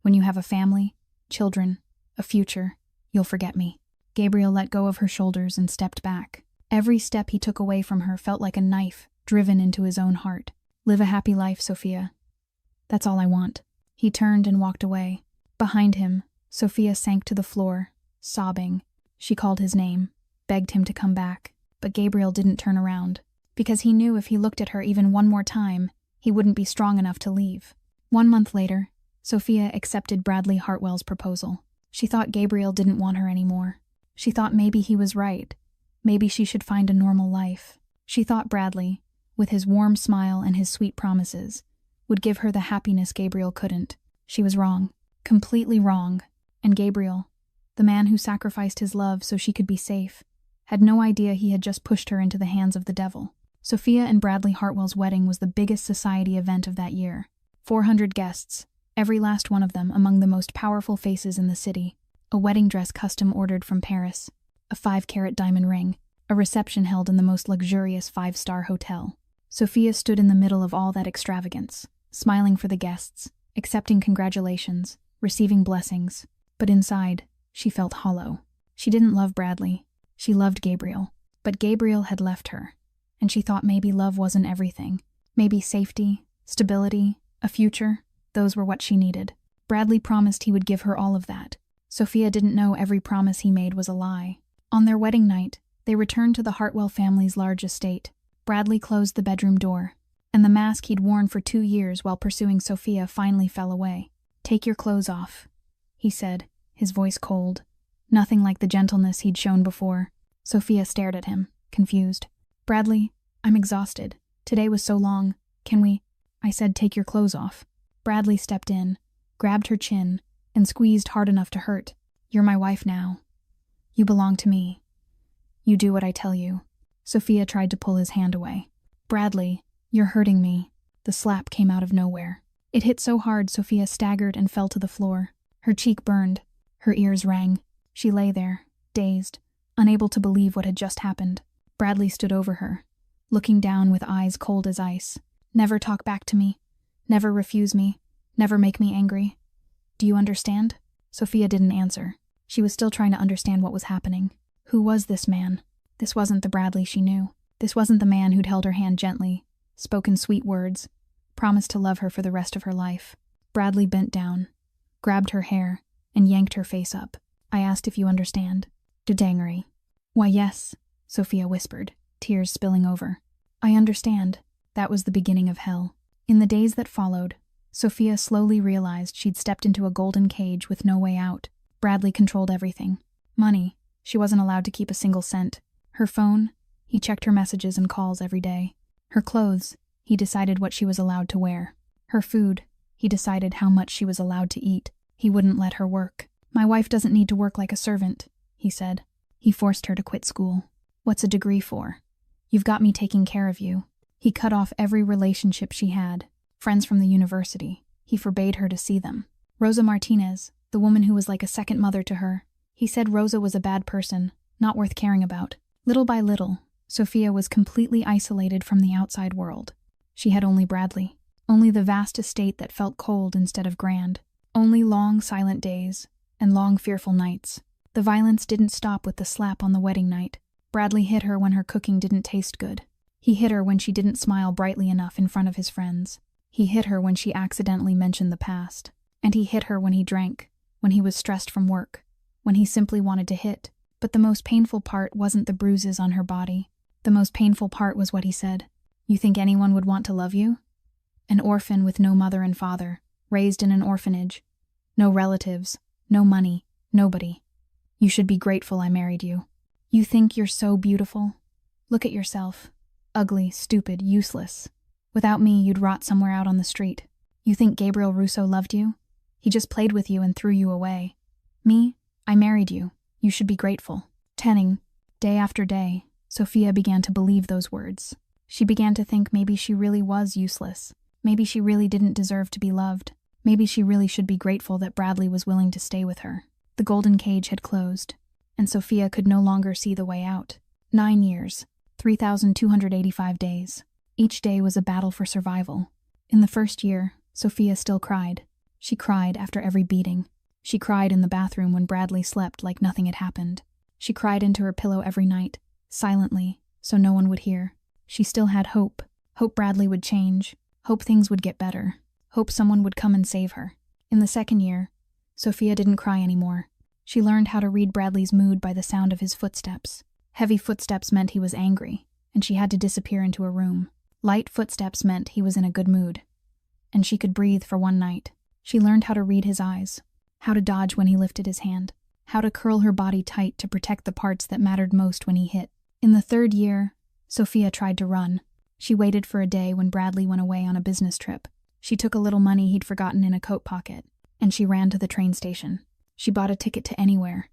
When you have a family, children, a future, you'll forget me." Gabriel let go of her shoulders and stepped back. Every step he took away from her felt like a knife driven into his own heart. "Live a happy life, Sophia. That's all I want." He turned and walked away. Behind him, Sophia sank to the floor, sobbing. She called his name, begged him to come back, but Gabriel didn't turn around, because he knew if he looked at her even one more time, he wouldn't be strong enough to leave. 1 month later, Sophia accepted Bradley Hartwell's proposal. She thought Gabriel didn't want her anymore. She thought maybe he was right. Maybe she should find a normal life. She thought Bradley, with his warm smile and his sweet promises, would give her the happiness Gabriel couldn't. She was wrong. Completely wrong. And Gabriel, the man who sacrificed his love so she could be safe, had no idea he had just pushed her into the hands of the devil. Sophia and Bradley Hartwell's wedding was the biggest society event of that year. 400 guests, every last one of them among the most powerful faces in the city. A wedding dress custom ordered from Paris, a 5-carat diamond ring, a reception held in the most luxurious 5-star hotel. Sophia stood in the middle of all that extravagance, smiling for the guests, accepting congratulations, receiving blessings. But inside, she felt hollow. She didn't love Bradley. She loved Gabriel. But Gabriel had left her, and she thought maybe love wasn't everything. Maybe safety, stability, a future, those were what she needed. Bradley promised he would give her all of that. Sophia didn't know every promise he made was a lie. On their wedding night, they returned to the Hartwell family's large estate. Bradley closed the bedroom door, and the mask he'd worn for 2 years while pursuing Sophia finally fell away. "Take your clothes off," he said, his voice cold. Nothing like the gentleness he'd shown before. Sophia stared at him, confused. "Bradley, I'm exhausted. Today was so long. Can we—" I said, "Take your clothes off." Bradley stepped in, grabbed her chin, and squeezed hard enough to hurt. "You're my wife now. You belong to me. You do what I tell you." Sophia tried to pull his hand away. "Bradley, you're hurting me." The slap came out of nowhere. It hit so hard Sophia staggered and fell to the floor. Her cheek burned. Her ears rang. She lay there, dazed, unable to believe what had just happened. Bradley stood over her, looking down with eyes cold as ice. "Never talk back to me. Never refuse me. Never make me angry. Do you understand?" Sophia didn't answer. She was still trying to understand what was happening. Who was this man? This wasn't the Bradley she knew. This wasn't the man who'd held her hand gently, spoken sweet words, promised to love her for the rest of her life. Bradley bent down, grabbed her hair, and yanked her face up. "I asked if you understand." "Dangery." "Why, yes," Sophia whispered, tears spilling over. "I understand." That was the beginning of hell. In the days that followed, Sophia slowly realized she'd stepped into a golden cage with no way out. Bradley controlled everything. Money, she wasn't allowed to keep a single cent. Her phone, he checked her messages and calls every day. Her clothes, he decided what she was allowed to wear. Her food, he decided how much she was allowed to eat. He wouldn't let her work. "My wife doesn't need to work like a servant," he said. He forced her to quit school. "What's a degree for? You've got me taking care of you." He cut off every relationship she had. Friends from the university. He forbade her to see them. Rosa Martinez, the woman who was like a second mother to her. He said Rosa was a bad person, not worth caring about. Little by little, Sophia was completely isolated from the outside world. She had only Bradley. Only the vast estate that felt cold instead of grand. Only long, silent days, and long, fearful nights. The violence didn't stop with the slap on the wedding night. Bradley hit her when her cooking didn't taste good. He hit her when she didn't smile brightly enough in front of his friends. He hit her when she accidentally mentioned the past. And he hit her when he drank, when he was stressed from work, when he simply wanted to hit. But the most painful part wasn't the bruises on her body. The most painful part was what he said. "You think anyone would want to love you? An orphan with no mother and father, raised in an orphanage. No relatives, no money, nobody. You should be grateful I married you. You think you're so beautiful? Look at yourself. Ugly, stupid, useless. Without me, you'd rot somewhere out on the street." You think Gabriel Russo loved you? He just played with you and threw you away. Me? I married you. You should be grateful. Tenning, day after day, Sophia began to believe those words. She began to think maybe she really was useless. Maybe she really didn't deserve to be loved. Maybe she really should be grateful that Bradley was willing to stay with her. The golden cage had closed, and Sophia could no longer see the way out. 9 years, 3,285 days. Each day was a battle for survival. In the first year, Sophia still cried. She cried after every beating. She cried in the bathroom when Bradley slept like nothing had happened. She cried into her pillow every night, silently, so no one would hear. She still had hope. Hope Bradley would change. Hope things would get better. Hope someone would come and save her. In the second year, Sophia didn't cry anymore. She learned how to read Bradley's mood by the sound of his footsteps. Heavy footsteps meant he was angry, and she had to disappear into a room. Light footsteps meant he was in a good mood, and she could breathe for one night. She learned how to read his eyes, how to dodge when he lifted his hand, how to curl her body tight to protect the parts that mattered most when he hit. In the third year, Sophia tried to run. She waited for a day when Bradley went away on a business trip. She took a little money he'd forgotten in a coat pocket, and she ran to the train station. She bought a ticket to anywhere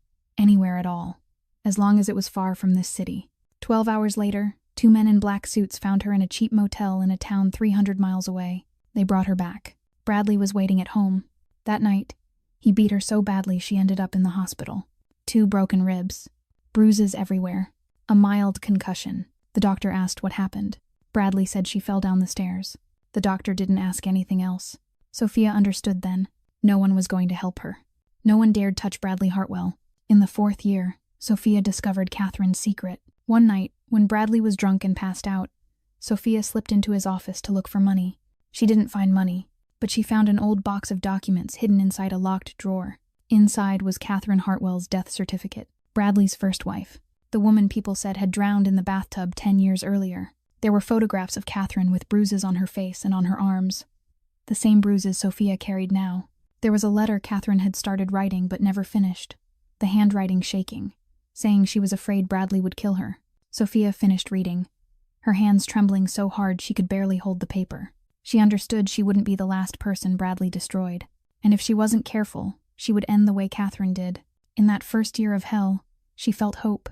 at all, as long as it was far from this city. 12 hours later, 2 men in black suits found her in a cheap motel in a town 300 miles away. They brought her back. Bradley was waiting at home. That night, he beat her so badly she ended up in the hospital. 2 broken ribs, bruises everywhere, a mild concussion. The doctor asked what happened. Bradley said she fell down the stairs. The doctor didn't ask anything else. Sophia understood then. No one was going to help her. No one dared touch Bradley Hartwell. In the 4th year, Sophia discovered Catherine's secret. One night, when Bradley was drunk and passed out, Sophia slipped into his office to look for money. She didn't find money, but she found an old box of documents hidden inside a locked drawer. Inside was Catherine Hartwell's death certificate, Bradley's first wife, the woman people said had drowned in the bathtub 10 years earlier. There were photographs of Catherine with bruises on her face and on her arms, the same bruises Sophia carried now. There was a letter Catherine had started writing but never finished, the handwriting shaking, saying she was afraid Bradley would kill her. Sophia finished reading, her hands trembling so hard she could barely hold the paper. She understood she wouldn't be the last person Bradley destroyed, and if she wasn't careful, she would end the way Catherine did. In that first year of hell, she felt hope.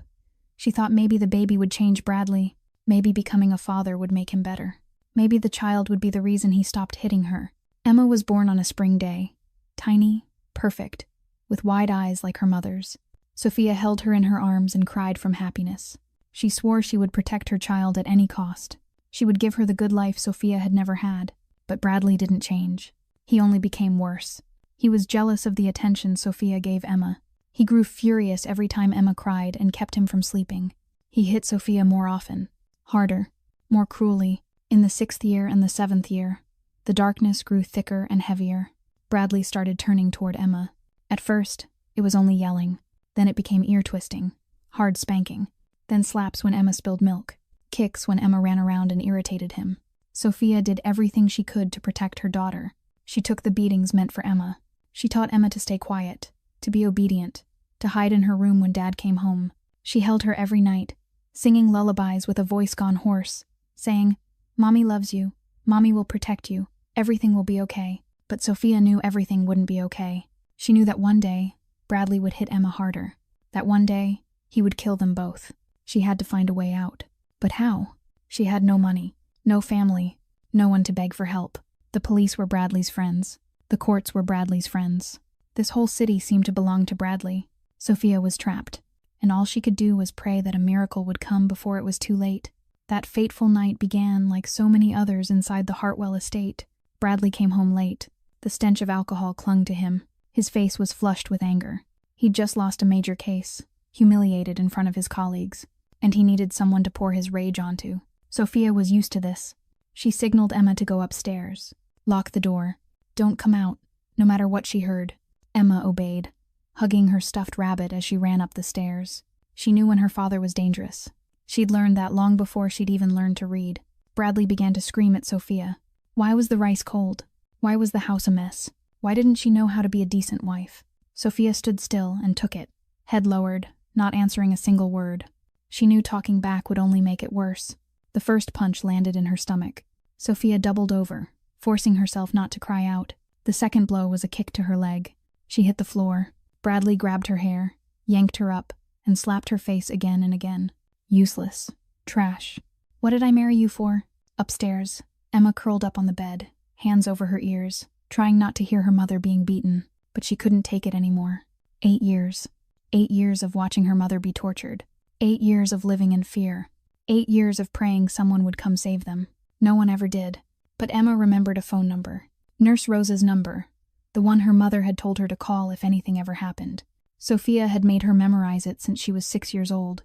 She thought maybe the baby would change Bradley, maybe becoming a father would make him better. Maybe the child would be the reason he stopped hitting her. Emma was born on a spring day, tiny, perfect, with wide eyes like her mother's. Sophia held her in her arms and cried from happiness. She swore she would protect her child at any cost. She would give her the good life Sophia had never had. But Bradley didn't change. He only became worse. He was jealous of the attention Sophia gave Emma. He grew furious every time Emma cried and kept him from sleeping. He hit Sophia more often, harder, more cruelly. In the 6th year and the 7th year, the darkness grew thicker and heavier. Bradley started turning toward Emma. At first, it was only yelling. Then it became ear-twisting, hard spanking. Then slaps when Emma spilled milk, kicks when Emma ran around and irritated him. Sophia did everything she could to protect her daughter. She took the beatings meant for Emma. She taught Emma to stay quiet, to be obedient, to hide in her room when Dad came home. She held her every night, singing lullabies with a voice gone hoarse, saying, "Mommy loves you. Mommy will protect you. Everything will be okay." But Sophia knew everything wouldn't be okay. She knew that one day, Bradley would hit Emma harder. That one day, he would kill them both. She had to find a way out. But how? She had no money, no family, no one to beg for help. The police were Bradley's friends. The courts were Bradley's friends. This whole city seemed to belong to Bradley. Sophia was trapped, and all she could do was pray that a miracle would come before it was too late. That fateful night began like so many others inside the Hartwell estate. Bradley came home late. The stench of alcohol clung to him. His face was flushed with anger. He'd just lost a major case, humiliated in front of his colleagues, and he needed someone to pour his rage onto. Sophia was used to this. She signaled Emma to go upstairs. Lock the door. Don't come out, no matter what she heard. Emma obeyed, hugging her stuffed rabbit as she ran up the stairs. She knew when her father was dangerous. She'd learned that long before she'd even learned to read. Bradley began to scream at Sophia. Why was the rice cold? Why was the house a mess? Why didn't she know how to be a decent wife? Sophia stood still and took it, head lowered, not answering a single word. She knew talking back would only make it worse. The first punch landed in her stomach. Sophia doubled over, forcing herself not to cry out. The second blow was a kick to her leg. She hit the floor. Bradley grabbed her hair, yanked her up, and slapped her face again and again. Useless. Trash. What did I marry you for? Upstairs, Emma curled up on the bed, hands over her ears, trying not to hear her mother being beaten, but she couldn't take it anymore. 8 years. 8 years of watching her mother be tortured. 8 years of living in fear. 8 years of praying someone would come save them. No one ever did. But Emma remembered a phone number. Nurse Rosa's number. The one her mother had told her to call if anything ever happened. Sophia had made her memorize it since she was 6 years old,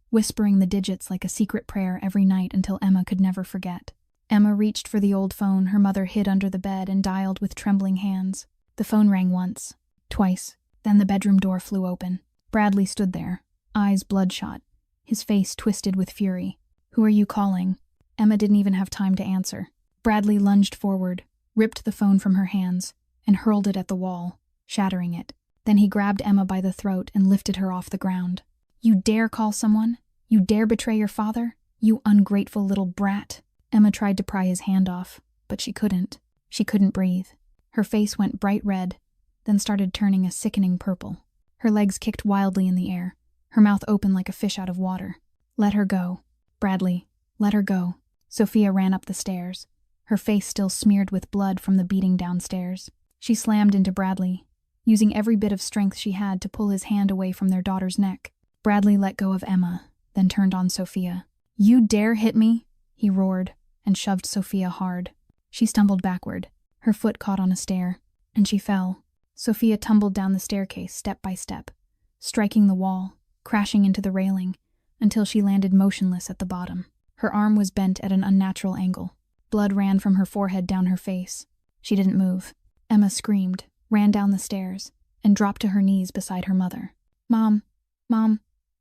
whispering the digits like a secret prayer every night until Emma could never forget. Emma reached for the old phone her mother hid under the bed and dialed with trembling hands. The phone rang once, twice, then the bedroom door flew open. Bradley stood there, eyes bloodshot, his face twisted with fury. "Who are you calling?" Emma didn't even have time to answer. Bradley lunged forward, ripped the phone from her hands, and hurled it at the wall, shattering it. Then he grabbed Emma by the throat and lifted her off the ground. "You dare call someone? You dare betray your father? You ungrateful little brat!" Emma tried to pry his hand off, but she couldn't. She couldn't breathe. Her face went bright red, then started turning a sickening purple. Her legs kicked wildly in the air, her mouth open like a fish out of water. "Let her go. Bradley, let her go." Sophia ran up the stairs, her face still smeared with blood from the beating downstairs. She slammed into Bradley, using every bit of strength she had to pull his hand away from their daughter's neck. Bradley let go of Emma, then turned on Sophia. "You dare hit me?" he roared, and shoved Sophia hard. She stumbled backward, her foot caught on a stair, and she fell. Sophia tumbled down the staircase step by step, striking the wall, crashing into the railing, until she landed motionless at the bottom. Her arm was bent at an unnatural angle. Blood ran from her forehead down her face. She didn't move. Emma screamed, ran down the stairs, and dropped to her knees beside her mother. Mom,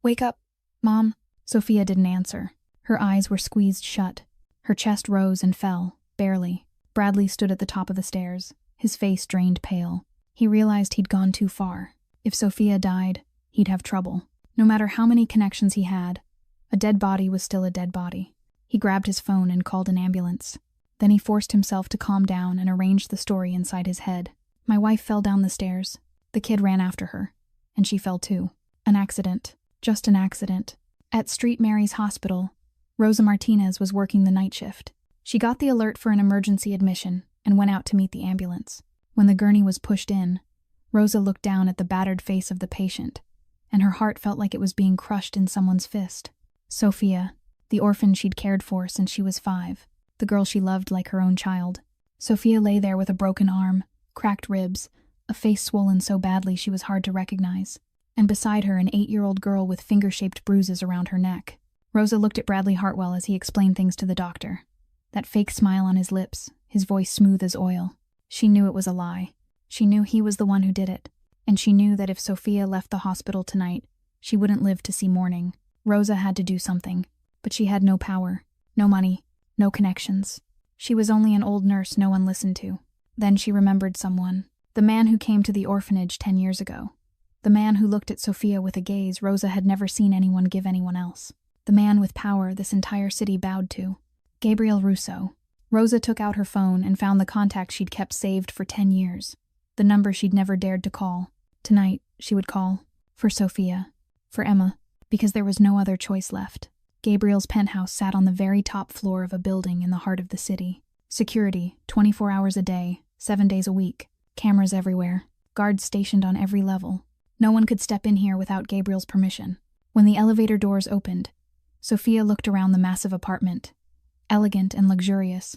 wake up, Mom." Sophia didn't answer. Her eyes were squeezed shut. Her chest rose and fell, barely. Bradley stood at the top of the stairs, his face drained pale. He realized he'd gone too far. If Sophia died, he'd have trouble. No matter how many connections he had, a dead body was still a dead body. He grabbed his phone and called an ambulance. Then he forced himself to calm down and arrange the story inside his head. "My wife fell down the stairs. The kid ran after her, and she fell too. An accident. Just an accident. At St. Mary's Hospital, Rosa Martinez was working the night shift. She got the alert for an emergency admission and went out to meet the ambulance. When the gurney was pushed in, Rosa looked down at the battered face of the patient, and her heart felt like it was being crushed in someone's fist. Sophia, the orphan she'd cared for since she was 5, the girl she loved like her own child. Sophia lay there with a broken arm, cracked ribs, a face swollen so badly she was hard to recognize, and beside her an 8-year-old girl with finger-shaped bruises around her neck. Rosa looked at Bradley Hartwell as he explained things to the doctor. That fake smile on his lips, his voice smooth as oil. She knew it was a lie. She knew he was the one who did it. And she knew that if Sophia left the hospital tonight, she wouldn't live to see morning. Rosa had to do something, but she had no power, no money, no connections. She was only an old nurse no one listened to. Then she remembered someone. The man who came to the orphanage 10 years ago. The man who looked at Sophia with a gaze Rosa had never seen anyone give anyone else. The man with power this entire city bowed to. Gabriel Russo. Rosa took out her phone and found the contact she'd kept saved for 10 years. The number she'd never dared to call. Tonight, she would call. For Sophia. For Emma. Because there was no other choice left. Gabriel's penthouse sat on the very top floor of a building in the heart of the city. Security, 24 hours a day, 7 days a week. Cameras everywhere. Guards stationed on every level. No one could step in here without Gabriel's permission. When the elevator doors opened, Sophia looked around the massive apartment. Elegant and luxurious,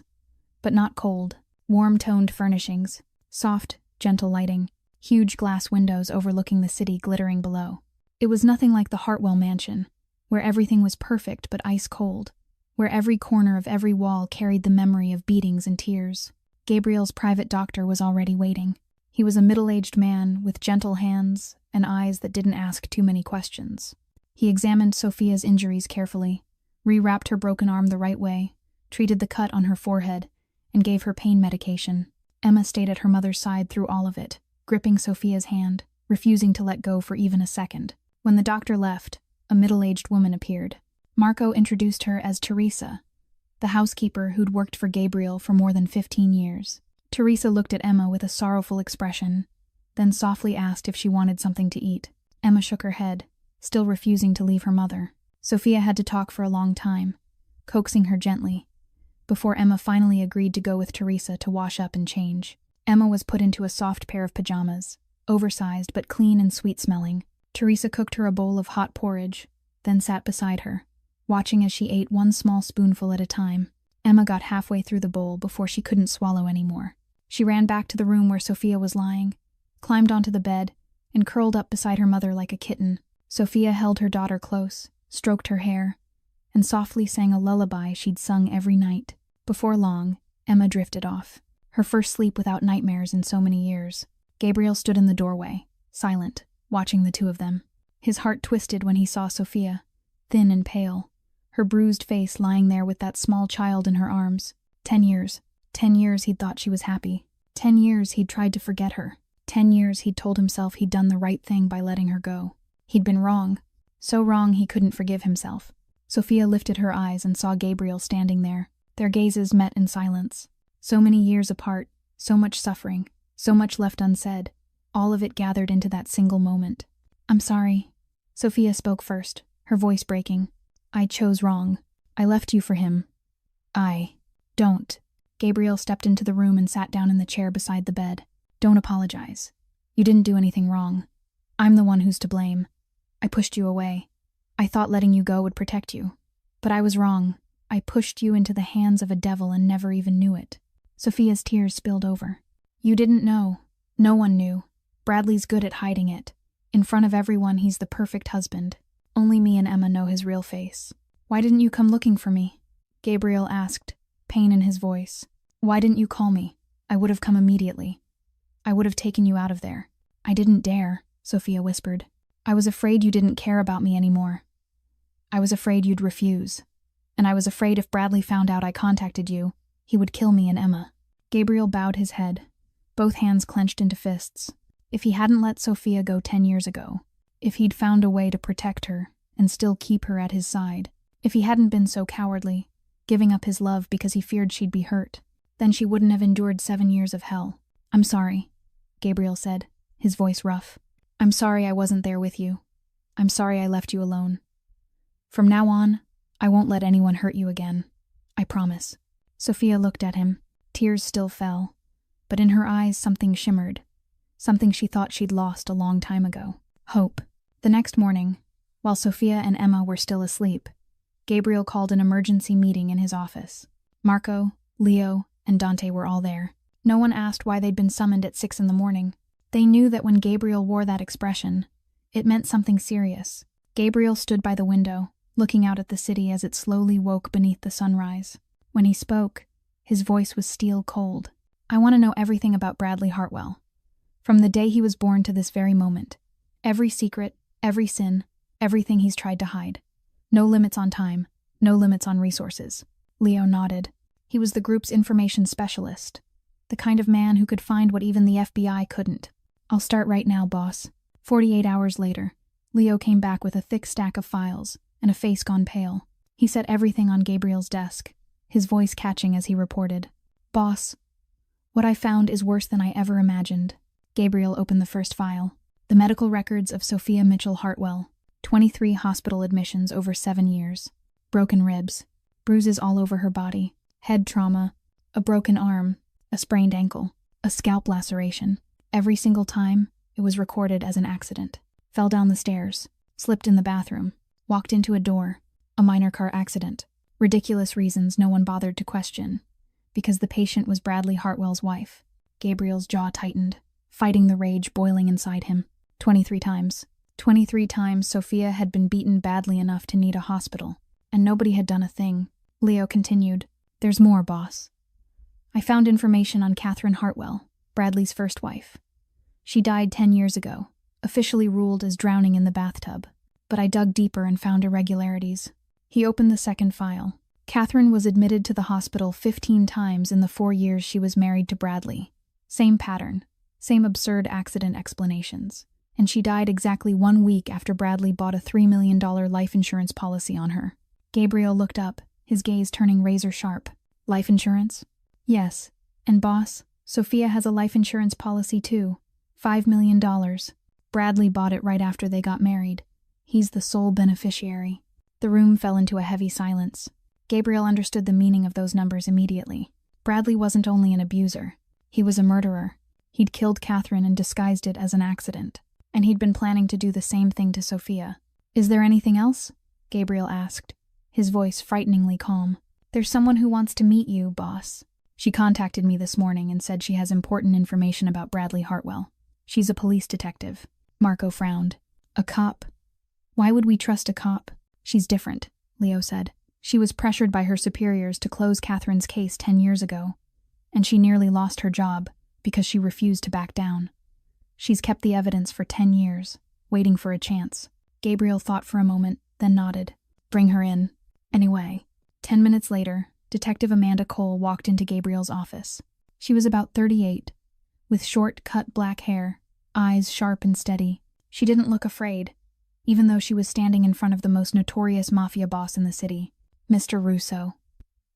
but not cold. Warm-toned furnishings, soft, gentle lighting, huge glass windows overlooking the city glittering below. It was nothing like the Hartwell mansion, where everything was perfect but ice-cold, where every corner of every wall carried the memory of beatings and tears. Gabriel's private doctor was already waiting. He was a middle-aged man with gentle hands and eyes that didn't ask too many questions. He examined Sophia's injuries carefully, rewrapped her broken arm the right way, treated the cut on her forehead, and gave her pain medication. Emma stayed at her mother's side through all of it, gripping Sophia's hand, refusing to let go for even a second. When the doctor left, a middle-aged woman appeared. Marco introduced her as Teresa, the housekeeper who'd worked for Gabriel for more than 15 years. Teresa looked at Emma with a sorrowful expression, then softly asked if she wanted something to eat. Emma shook her head, still refusing to leave her mother. Sophia had to talk for a long time, coaxing her gently, before Emma finally agreed to go with Teresa to wash up and change. Emma was put into a soft pair of pajamas, oversized but clean and sweet-smelling. Teresa cooked her a bowl of hot porridge, then sat beside her, watching as she ate one small spoonful at a time. Emma got halfway through the bowl before she couldn't swallow anymore. She ran back to the room where Sophia was lying, climbed onto the bed, and curled up beside her mother like a kitten. Sophia held her daughter close, stroked her hair, and softly sang a lullaby she'd sung every night. Before long, Emma drifted off, her first sleep without nightmares in so many years. Gabriel stood in the doorway, silent, watching the two of them. His heart twisted when he saw Sophia, thin and pale, her bruised face lying there with that small child in her arms. 10 years. 10 years he'd thought she was happy. 10 years he'd tried to forget her. 10 years he'd told himself he'd done the right thing by letting her go. He'd been wrong. So wrong he couldn't forgive himself. Sophia lifted her eyes and saw Gabriel standing there. Their gazes met in silence. So many years apart, so much suffering, so much left unsaid, all of it gathered into that single moment. "I'm sorry." Sophia spoke first, her voice breaking. "I chose wrong. I left you for him. Don't." Gabriel stepped into the room and sat down in the chair beside the bed. "Don't apologize. You didn't do anything wrong. I'm the one who's to blame. I pushed you away. I thought letting you go would protect you. But I was wrong. I pushed you into the hands of a devil and never even knew it." Sophia's tears spilled over. "You didn't know. No one knew. Bradley's good at hiding it. In front of everyone, he's the perfect husband. Only me and Emma know his real face." "Why didn't you come looking for me?" Gabriel asked, pain in his voice. "Why didn't you call me? I would have come immediately. I would have taken you out of there." "I didn't dare," Sophia whispered. "I was afraid you didn't care about me anymore. I was afraid you'd refuse. And I was afraid if Bradley found out I contacted you, he would kill me and Emma." Gabriel bowed his head, both hands clenched into fists. If he hadn't let Sophia go 10 years ago, if he'd found a way to protect her and still keep her at his side, if he hadn't been so cowardly, giving up his love because he feared she'd be hurt, then she wouldn't have endured 7 years of hell. "I'm sorry," Gabriel said, his voice rough. "I'm sorry I wasn't there with you. I'm sorry I left you alone. From now on, I won't let anyone hurt you again. I promise." Sophia looked at him. Tears still fell, but in her eyes something shimmered, something she thought she'd lost a long time ago. Hope. The next morning, while Sophia and Emma were still asleep, Gabriel called an emergency meeting in his office. Marco, Leo, and Dante were all there. No one asked why they'd been summoned at 6 in the morning. They knew that when Gabriel wore that expression, it meant something serious. Gabriel stood by the window, looking out at the city as it slowly woke beneath the sunrise. When he spoke, his voice was steel cold. "I want to know everything about Bradley Hartwell. From the day he was born to this very moment. Every secret, every sin, everything he's tried to hide. No limits on time, no limits on resources." Leo nodded. He was the group's information specialist, the kind of man who could find what even the FBI couldn't. "I'll start right now, boss." 48 hours later, Leo came back with a thick stack of files and a face gone pale. He set everything on Gabriel's desk, his voice catching as he reported. "Boss, what I found is worse than I ever imagined." Gabriel opened the first file. The medical records of Sophia Mitchell Hartwell. 23 hospital admissions over 7 years. Broken ribs, bruises all over her body, head trauma, a broken arm, a sprained ankle, a scalp laceration. Every single time, it was recorded as an accident. Fell down the stairs, slipped in the bathroom, walked into a door, a minor car accident. Ridiculous reasons no one bothered to question. Because the patient was Bradley Hartwell's wife. Gabriel's jaw tightened, fighting the rage boiling inside him. 23 times. 23 times Sophia had been beaten badly enough to need a hospital, and nobody had done a thing. Leo continued, "There's more, boss. I found information on Catherine Hartwell, Bradley's first wife. She died 10 years ago, officially ruled as drowning in the bathtub. But I dug deeper and found irregularities." He opened the second file. Catherine was admitted to the hospital 15 times in the 4 years she was married to Bradley. Same pattern, same absurd accident explanations. And she died exactly 1 week after Bradley bought a $3 million life insurance policy on her. Gabriel looked up, his gaze turning razor sharp. Life insurance? Yes. And boss, Sophia has a life insurance policy too. $5 million. Bradley bought it right after they got married. He's the sole beneficiary. The room fell into a heavy silence. Gabriel understood the meaning of those numbers immediately. Bradley wasn't only an abuser. He was a murderer. He'd killed Catherine and disguised it as an accident. And he'd been planning to do the same thing to Sophia. Is there anything else? Gabriel asked, his voice frighteningly calm. There's someone who wants to meet you, boss. She contacted me this morning and said she has important information about Bradley Hartwell. She's a police detective. Marco frowned. A cop? Why would we trust a cop? She's different, Leo said. She was pressured by her superiors to close Catherine's case 10 years ago, and she nearly lost her job because she refused to back down. She's kept the evidence for 10 years, waiting for a chance. Gabriel thought for a moment, then nodded. Bring her in. Anyway, 10 minutes later, Detective Amanda Cole walked into Gabriel's office. She was about 38, with short, cut black hair, eyes sharp and steady. She didn't look afraid, even though she was standing in front of the most notorious mafia boss in the city, Mr. Russo.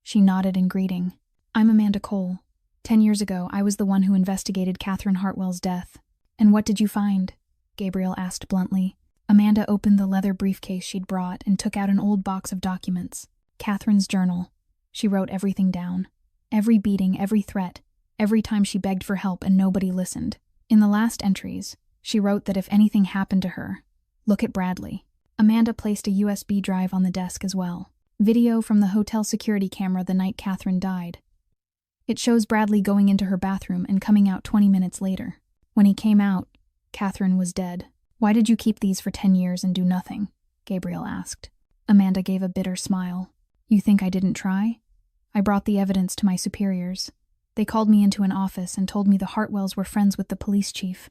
She nodded in greeting. I'm Amanda Cole. 10 years ago, I was the one who investigated Catherine Hartwell's death. And what did you find? Gabriel asked bluntly. Amanda opened the leather briefcase she'd brought and took out an old box of documents. Catherine's journal. She wrote everything down. Every beating, every threat, every time she begged for help and nobody listened. In the last entries, she wrote that if anything happened to her, look at Bradley. Amanda placed a USB drive on the desk as well. Video from the hotel security camera the night Catherine died. It shows Bradley going into her bathroom and coming out 20 minutes later. When he came out, Catherine was dead. Why did you keep these for 10 years and do nothing? Gabriel asked. Amanda gave a bitter smile. You think I didn't try? I brought the evidence to my superiors. They called me into an office and told me the Hartwells were friends with the police chief.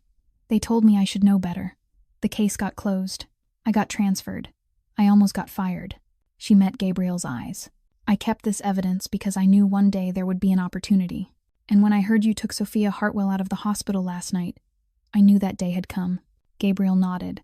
They told me I should know better. The case got closed. I got transferred. I almost got fired. She met Gabriel's eyes. I kept this evidence because I knew one day there would be an opportunity. And when I heard you took Sophia Hartwell out of the hospital last night, I knew that day had come. Gabriel nodded,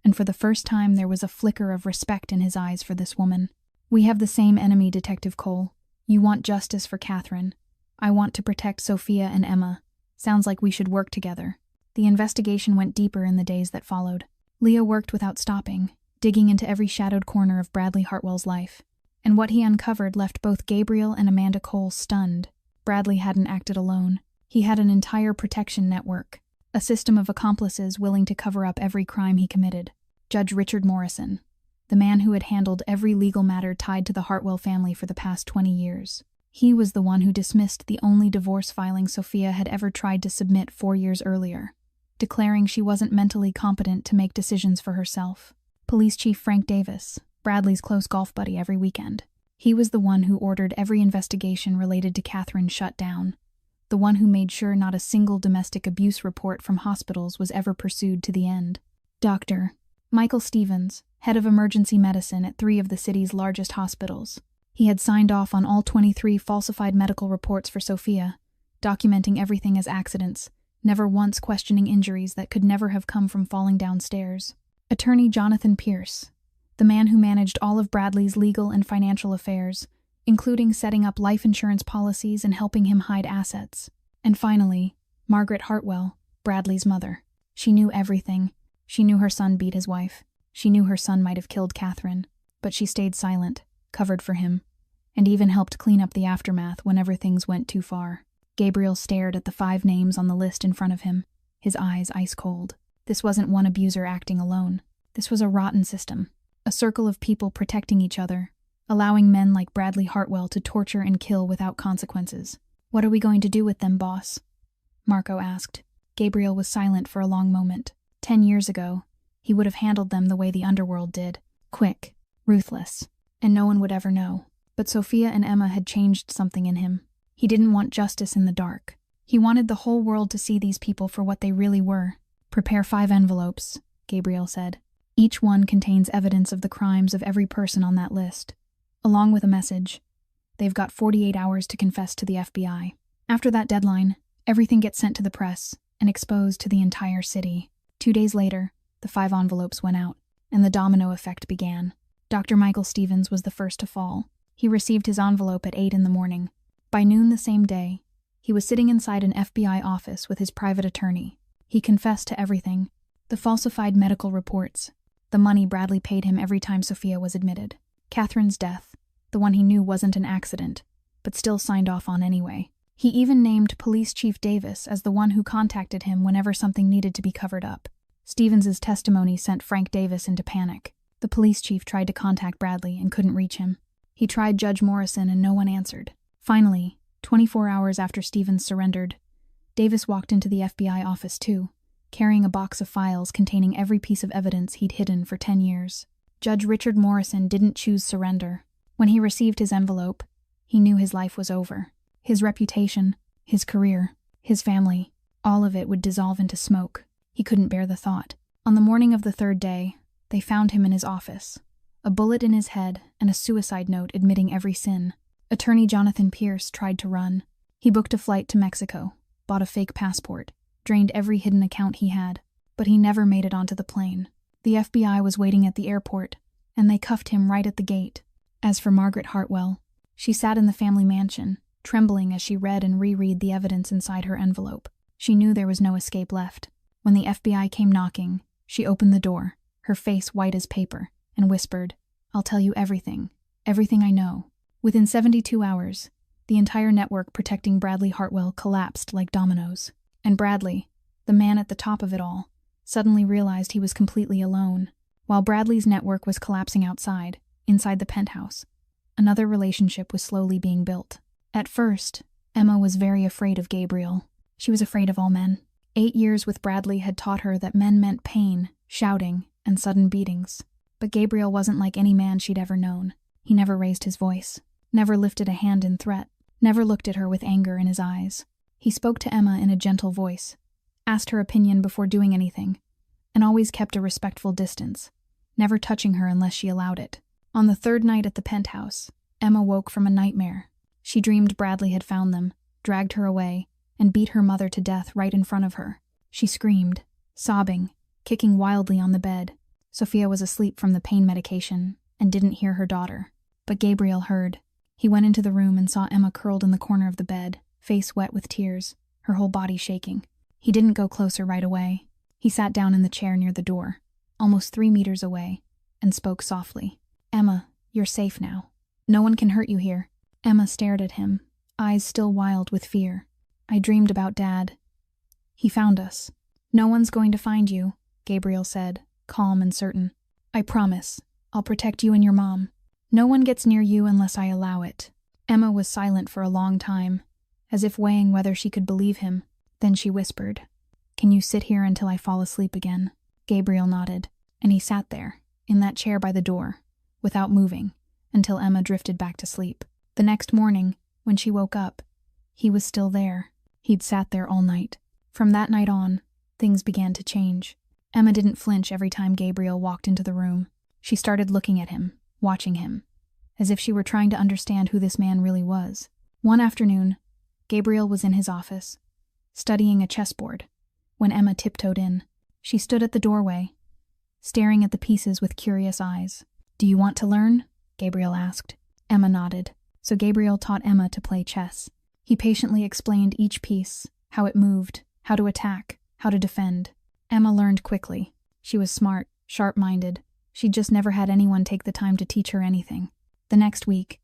and for the first time there was a flicker of respect in his eyes for this woman. We have the same enemy, Detective Cole. You want justice for Catherine. I want to protect Sophia and Emma. Sounds like we should work together. The investigation went deeper in the days that followed. Leo worked without stopping, digging into every shadowed corner of Bradley Hartwell's life. And what he uncovered left both Gabriel and Amanda Cole stunned. Bradley hadn't acted alone. He had an entire protection network, a system of accomplices willing to cover up every crime he committed. Judge Richard Morrison, the man who had handled every legal matter tied to the Hartwell family for the past 20 years. He was the one who dismissed the only divorce filing Sophia had ever tried to submit 4 years earlier, declaring she wasn't mentally competent to make decisions for herself. Police Chief Frank Davis, Bradley's close golf buddy every weekend. He was the one who ordered every investigation related to Catherine shut down, the one who made sure not a single domestic abuse report from hospitals was ever pursued to the end. Dr. Michael Stevens, head of emergency medicine at 3 of the city's largest hospitals. He had signed off on all 23 falsified medical reports for Sophia, documenting everything as accidents, never once questioning injuries that could never have come from falling downstairs. Attorney Jonathan Pierce, the man who managed all of Bradley's legal and financial affairs, including setting up life insurance policies and helping him hide assets. And finally, Margaret Hartwell, Bradley's mother. She knew everything. She knew her son beat his wife. She knew her son might have killed Catherine, but she stayed silent, covered for him, and even helped clean up the aftermath whenever things went too far. Gabriel stared at the 5 names on the list in front of him, his eyes ice cold. This wasn't one abuser acting alone. This was a rotten system, a circle of people protecting each other, allowing men like Bradley Hartwell to torture and kill without consequences. What are we going to do with them, boss? Marco asked. Gabriel was silent for a long moment. 10 years ago, he would have handled them the way the underworld did. Quick, ruthless, and no one would ever know. But Sophia and Emma had changed something in him. He didn't want justice in the dark. He wanted the whole world to see these people for what they really were. Prepare 5 envelopes, Gabriel said. Each one contains evidence of the crimes of every person on that list, along with a message. They've got 48 hours to confess to the FBI. After that deadline, everything gets sent to the press and exposed to the entire city. 2 days later, the 5 envelopes went out, and the domino effect began. Dr. Michael Stevens was the first to fall. He received his envelope at 8 in the morning. By noon the same day, he was sitting inside an FBI office with his private attorney. He confessed to everything: the falsified medical reports, the money Bradley paid him every time Sophia was admitted, Catherine's death, the one he knew wasn't an accident, but still signed off on anyway. He even named Police Chief Davis as the one who contacted him whenever something needed to be covered up. Stevens's testimony sent Frank Davis into panic. The police chief tried to contact Bradley and couldn't reach him. He tried Judge Morrison and no one answered. Finally, 24 hours after Stevens surrendered, Davis walked into the FBI office too, carrying a box of files containing every piece of evidence he'd hidden for 10 years. Judge Richard Morrison didn't choose surrender. When he received his envelope, he knew his life was over. His reputation, his career, his family, all of it would dissolve into smoke. He couldn't bear the thought. On the morning of the third day, they found him in his office, a bullet in his head and a suicide note admitting every sin. Attorney Jonathan Pierce tried to run. He booked a flight to Mexico, bought a fake passport, drained every hidden account he had, but he never made it onto the plane. The FBI was waiting at the airport, and they cuffed him right at the gate. As for Margaret Hartwell, she sat in the family mansion, trembling as she read and reread the evidence inside her envelope. She knew there was no escape left. When the FBI came knocking, she opened the door, her face white as paper, and whispered, "I'll tell you everything. Everything I know." Within 72 hours, the entire network protecting Bradley Hartwell collapsed like dominoes. And Bradley, the man at the top of it all, suddenly realized he was completely alone. While Bradley's network was collapsing outside, inside the penthouse, another relationship was slowly being built. At first, Emma was very afraid of Gabriel. She was afraid of all men. 8 years with Bradley had taught her that men meant pain, shouting, and sudden beatings. But Gabriel wasn't like any man she'd ever known. He never raised his voice, never lifted a hand in threat, never looked at her with anger in his eyes. He spoke to Emma in a gentle voice, asked her opinion before doing anything, and always kept a respectful distance, never touching her unless she allowed it. On the third night at the penthouse, Emma woke from a nightmare. She dreamed Bradley had found them, dragged her away, and beat her mother to death right in front of her. She screamed, sobbing, kicking wildly on the bed. Sophia was asleep from the pain medication and didn't hear her daughter. But Gabriel heard. He went into the room and saw Emma curled in the corner of the bed, face wet with tears, her whole body shaking. He didn't go closer right away. He sat down in the chair near the door, almost 3 meters away, and spoke softly. "Emma, you're safe now. No one can hurt you here." Emma stared at him, eyes still wild with fear. "I dreamed about Dad. He found us." "No one's going to find you," Gabriel said, calm and certain. "I promise. I'll protect you and your mom. No one gets near you unless I allow it." Emma was silent for a long time, as if weighing whether she could believe him. Then she whispered, "Can you sit here until I fall asleep again?" Gabriel nodded, and he sat there, in that chair by the door, without moving, until Emma drifted back to sleep. The next morning, when she woke up, he was still there. He'd sat there all night. From that night on, things began to change. Emma didn't flinch every time Gabriel walked into the room. She started looking at him, watching him, as if she were trying to understand who this man really was. One afternoon, Gabriel was in his office, studying a chessboard, when Emma tiptoed in. She stood at the doorway, staring at the pieces with curious eyes. "Do you want to learn?" Gabriel asked. Emma nodded. So Gabriel taught Emma to play chess. He patiently explained each piece, how it moved, how to attack, how to defend. Emma learned quickly. She was smart, sharp-minded. She'd just never had anyone take the time to teach her anything. The next week,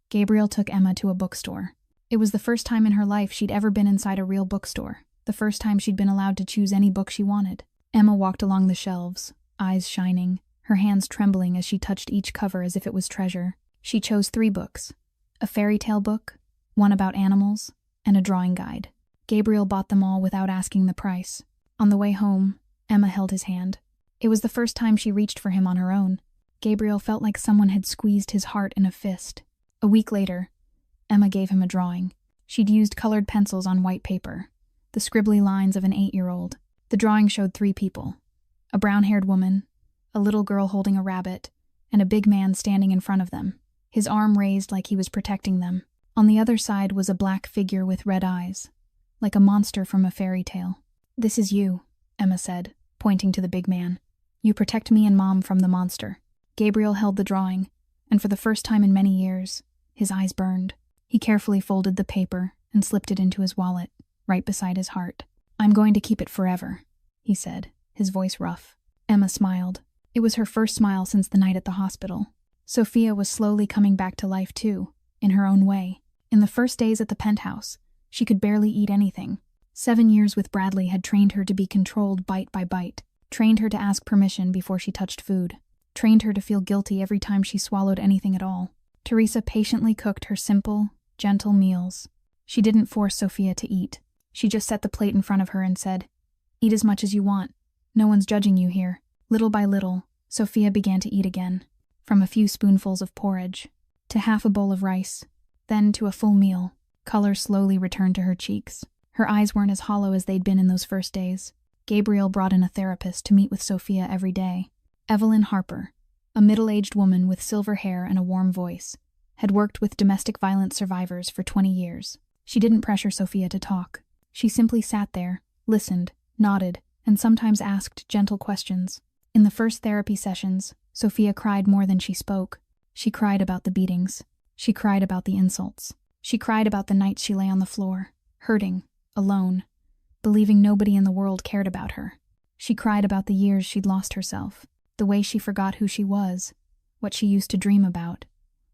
Gabriel took Emma to a bookstore. It was the first time in her life she'd ever been inside a real bookstore, the first time she'd been allowed to choose any book she wanted. Emma walked along the shelves, eyes shining, her hands trembling as she touched each cover as if it was treasure. She chose 3 books, a fairy tale book, one about animals, and a drawing guide. Gabriel bought them all without asking the price. On the way home, Emma held his hand. It was the first time she reached for him on her own. Gabriel felt like someone had squeezed his heart in a fist. A week later, Emma gave him a drawing. She'd used colored pencils on white paper, the scribbly lines of an 8-year-old. The drawing showed 3 people, a brown-haired woman, a little girl holding a rabbit, and a big man standing in front of them, his arm raised like he was protecting them. On the other side was a black figure with red eyes, like a monster from a fairy tale. "This is you," Emma said, pointing to the big man. "You protect me and Mom from the monster." Gabriel held the drawing, and for the first time in many years, His eyes burned. He carefully folded the paper and slipped it into his wallet, right beside his heart. "I'm going to keep it forever," he said, his voice rough. Emma smiled. It was her first smile since the night at the hospital. Sophia was slowly coming back to life too, in her own way. In the first days at the penthouse, she could barely eat anything. 7 years with Bradley had trained her to be controlled bite by bite, trained her to ask permission before she touched food, trained her to feel guilty every time she swallowed anything at all. Teresa patiently cooked her simple, gentle meals. She didn't force Sophia to eat. She just set the plate in front of her and said, "Eat as much as you want. No one's judging you here." Little by little, Sophia began to eat again, from a few spoonfuls of porridge, to half a bowl of rice, then to a full meal. Color slowly returned to her cheeks. Her eyes weren't as hollow as they'd been in those first days. Gabriel brought in a therapist to meet with Sophia every day. Evelyn Harper, a middle-aged woman with silver hair and a warm voice, had worked with domestic violence survivors for 20 years. She didn't pressure Sophia to talk. She simply sat there, listened, nodded, and sometimes asked gentle questions. In the first therapy sessions, Sophia cried more than she spoke. She cried about the beatings. She cried about the insults. She cried about the nights she lay on the floor, hurting, alone, believing nobody in the world cared about her. She cried about the years she'd lost herself, the way she forgot who she was, what she used to dream about,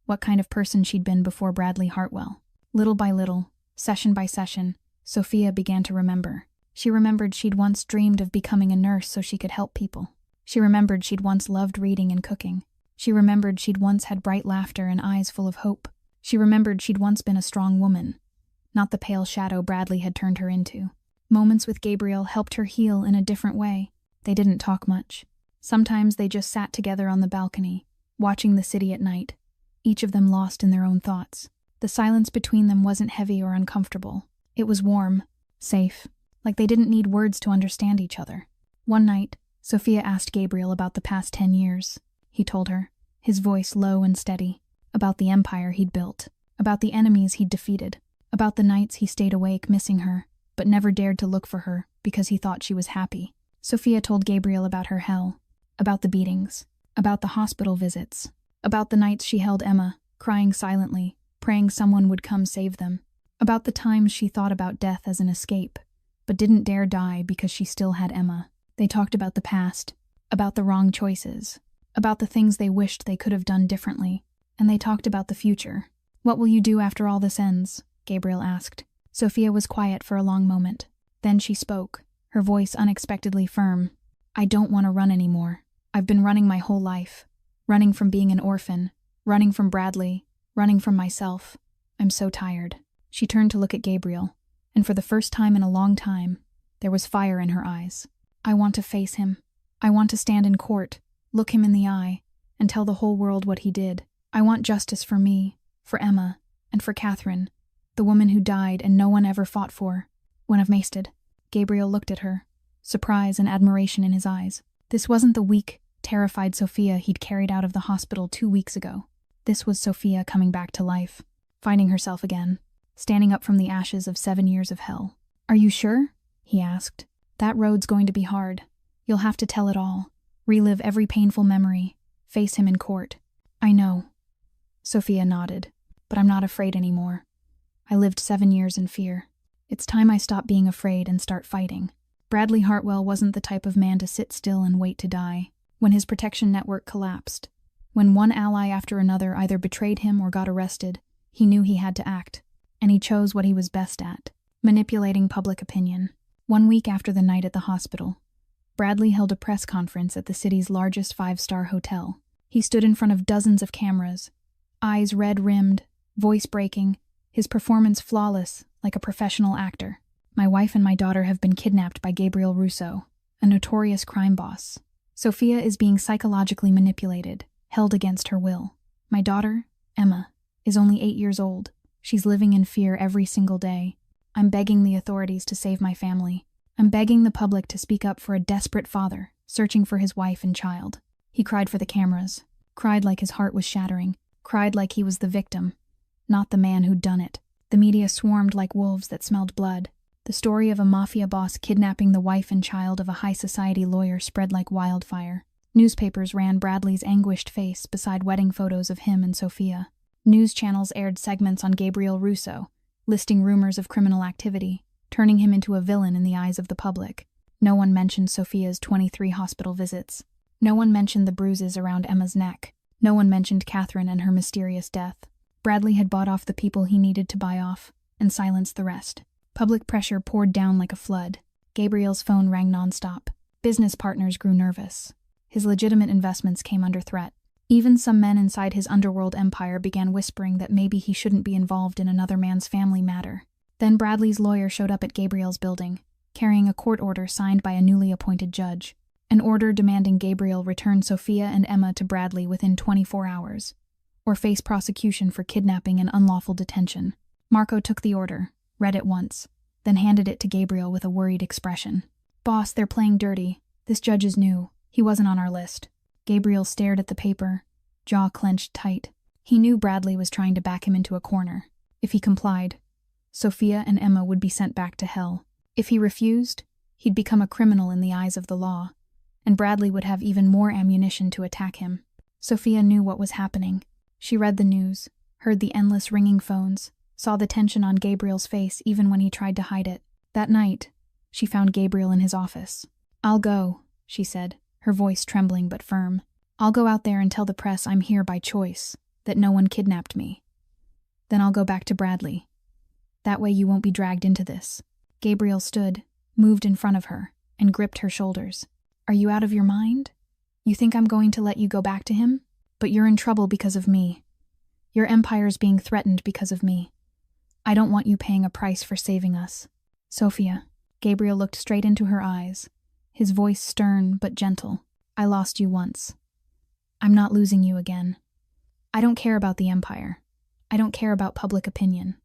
what kind of person she'd been before Bradley Hartwell. Little by little, session by session, Sophia began to remember. She remembered she'd once dreamed of becoming a nurse so she could help people. She remembered she'd once loved reading and cooking. She remembered she'd once had bright laughter and eyes full of hope. She remembered she'd once been a strong woman, not the pale shadow Bradley had turned her into. Moments with Gabriel helped her heal in a different way. They didn't talk much. Sometimes they just sat together on the balcony, watching the city at night, each of them lost in their own thoughts. The silence between them wasn't heavy or uncomfortable. It was warm, safe, like they didn't need words to understand each other. One night, Sophia asked Gabriel about the past 10 years. He told her, his voice low and steady, about the empire he'd built, about the enemies he'd defeated, about the nights he stayed awake missing her, but never dared to look for her because he thought she was happy. Sophia told Gabriel about her hell, about the beatings, about the hospital visits, about the nights she held Emma, crying silently, praying someone would come save them, about the times she thought about death as an escape, but didn't dare die because she still had Emma. They talked about the past, about the wrong choices, about the things they wished they could have done differently, and they talked about the future. "What will you do after all this ends?" Gabriel asked. Sophia was quiet for a long moment. Then she spoke, her voice unexpectedly firm. "I don't want to run anymore. I've been running my whole life. Running from being an orphan, running from Bradley, running from myself. I'm so tired." She turned to look at Gabriel, and for the first time in a long time, there was fire in her eyes. "I want to face him. I want to stand in court, look him in the eye, and tell the whole world what he did. I want justice for me, for Emma, and for Catherine, the woman who died and no one ever fought for. When I've masted." Gabriel looked at her, surprise and admiration in his eyes. This wasn't the weak, terrified Sophia he'd carried out of the hospital 2 weeks ago. This was Sophia coming back to life, finding herself again, standing up from the ashes of 7 years of hell. "Are you sure?" he asked. "That road's going to be hard. You'll have to tell it all, relive every painful memory, face him in court." "I know." Sophia nodded. "But I'm not afraid anymore. I lived 7 years in fear. It's time I stop being afraid and start fighting." Bradley Hartwell wasn't the type of man to sit still and wait to die. When his protection network collapsed, when one ally after another either betrayed him or got arrested, he knew he had to act, and he chose what he was best at, manipulating public opinion. 1 week after the night at the hospital, Bradley held a press conference at the city's largest 5-star hotel. He stood in front of dozens of cameras, eyes red-rimmed, voice breaking, his performance flawless, like a professional actor. "My wife and my daughter have been kidnapped by Gabriel Russo, a notorious crime boss. Sophia is being psychologically manipulated, held against her will. My daughter, Emma, is only 8 years old. She's living in fear every single day. I'm begging the authorities to save my family. I'm begging the public to speak up for a desperate father searching for his wife and child." He cried for the cameras, cried like his heart was shattering, cried like he was the victim, not the man who'd done it. The media swarmed like wolves that smelled blood. The story of a mafia boss kidnapping the wife and child of a high-society lawyer spread like wildfire. Newspapers ran Bradley's anguished face beside wedding photos of him and Sophia. News channels aired segments on Gabriel Russo, listing rumors of criminal activity, turning him into a villain in the eyes of the public. No one mentioned Sophia's 23 hospital visits. No one mentioned the bruises around Emma's neck. No one mentioned Catherine and her mysterious death. Bradley had bought off the people he needed to buy off, and silenced the rest. Public pressure poured down like a flood. Gabriel's phone rang nonstop. Business partners grew nervous. His legitimate investments came under threat. Even some men inside his underworld empire began whispering that maybe he shouldn't be involved in another man's family matter. Then Bradley's lawyer showed up at Gabriel's building, carrying a court order signed by a newly appointed judge. An order demanding Gabriel return Sophia and Emma to Bradley within 24 hours, or face prosecution for kidnapping and unlawful detention. Marco took the order, read it once, then handed it to Gabriel with a worried expression. "Boss, they're playing dirty. This judge is new. He wasn't on our list." Gabriel stared at the paper, jaw clenched tight. He knew Bradley was trying to back him into a corner. If he complied, Sophia and Emma would be sent back to hell. If he refused, he'd become a criminal in the eyes of the law, and Bradley would have even more ammunition to attack him. Sophia knew what was happening. She read the news, heard the endless ringing phones, saw the tension on Gabriel's face even when he tried to hide it. That night, she found Gabriel in his office. "I'll go," she said, her voice trembling but firm. "I'll go out there and tell the press I'm here by choice, that no one kidnapped me. Then I'll go back to Bradley. That way you won't be dragged into this." Gabriel stood, moved in front of her, and gripped her shoulders. "Are you out of your mind? You think I'm going to let you go back to him? But you're in trouble because of me. Your empire's being threatened because of me. I don't want you paying a price for saving us." "Sophia," Gabriel looked straight into her eyes, his voice stern but gentle. "I lost you once. I'm not losing you again. I don't care about the empire. I don't care about public opinion.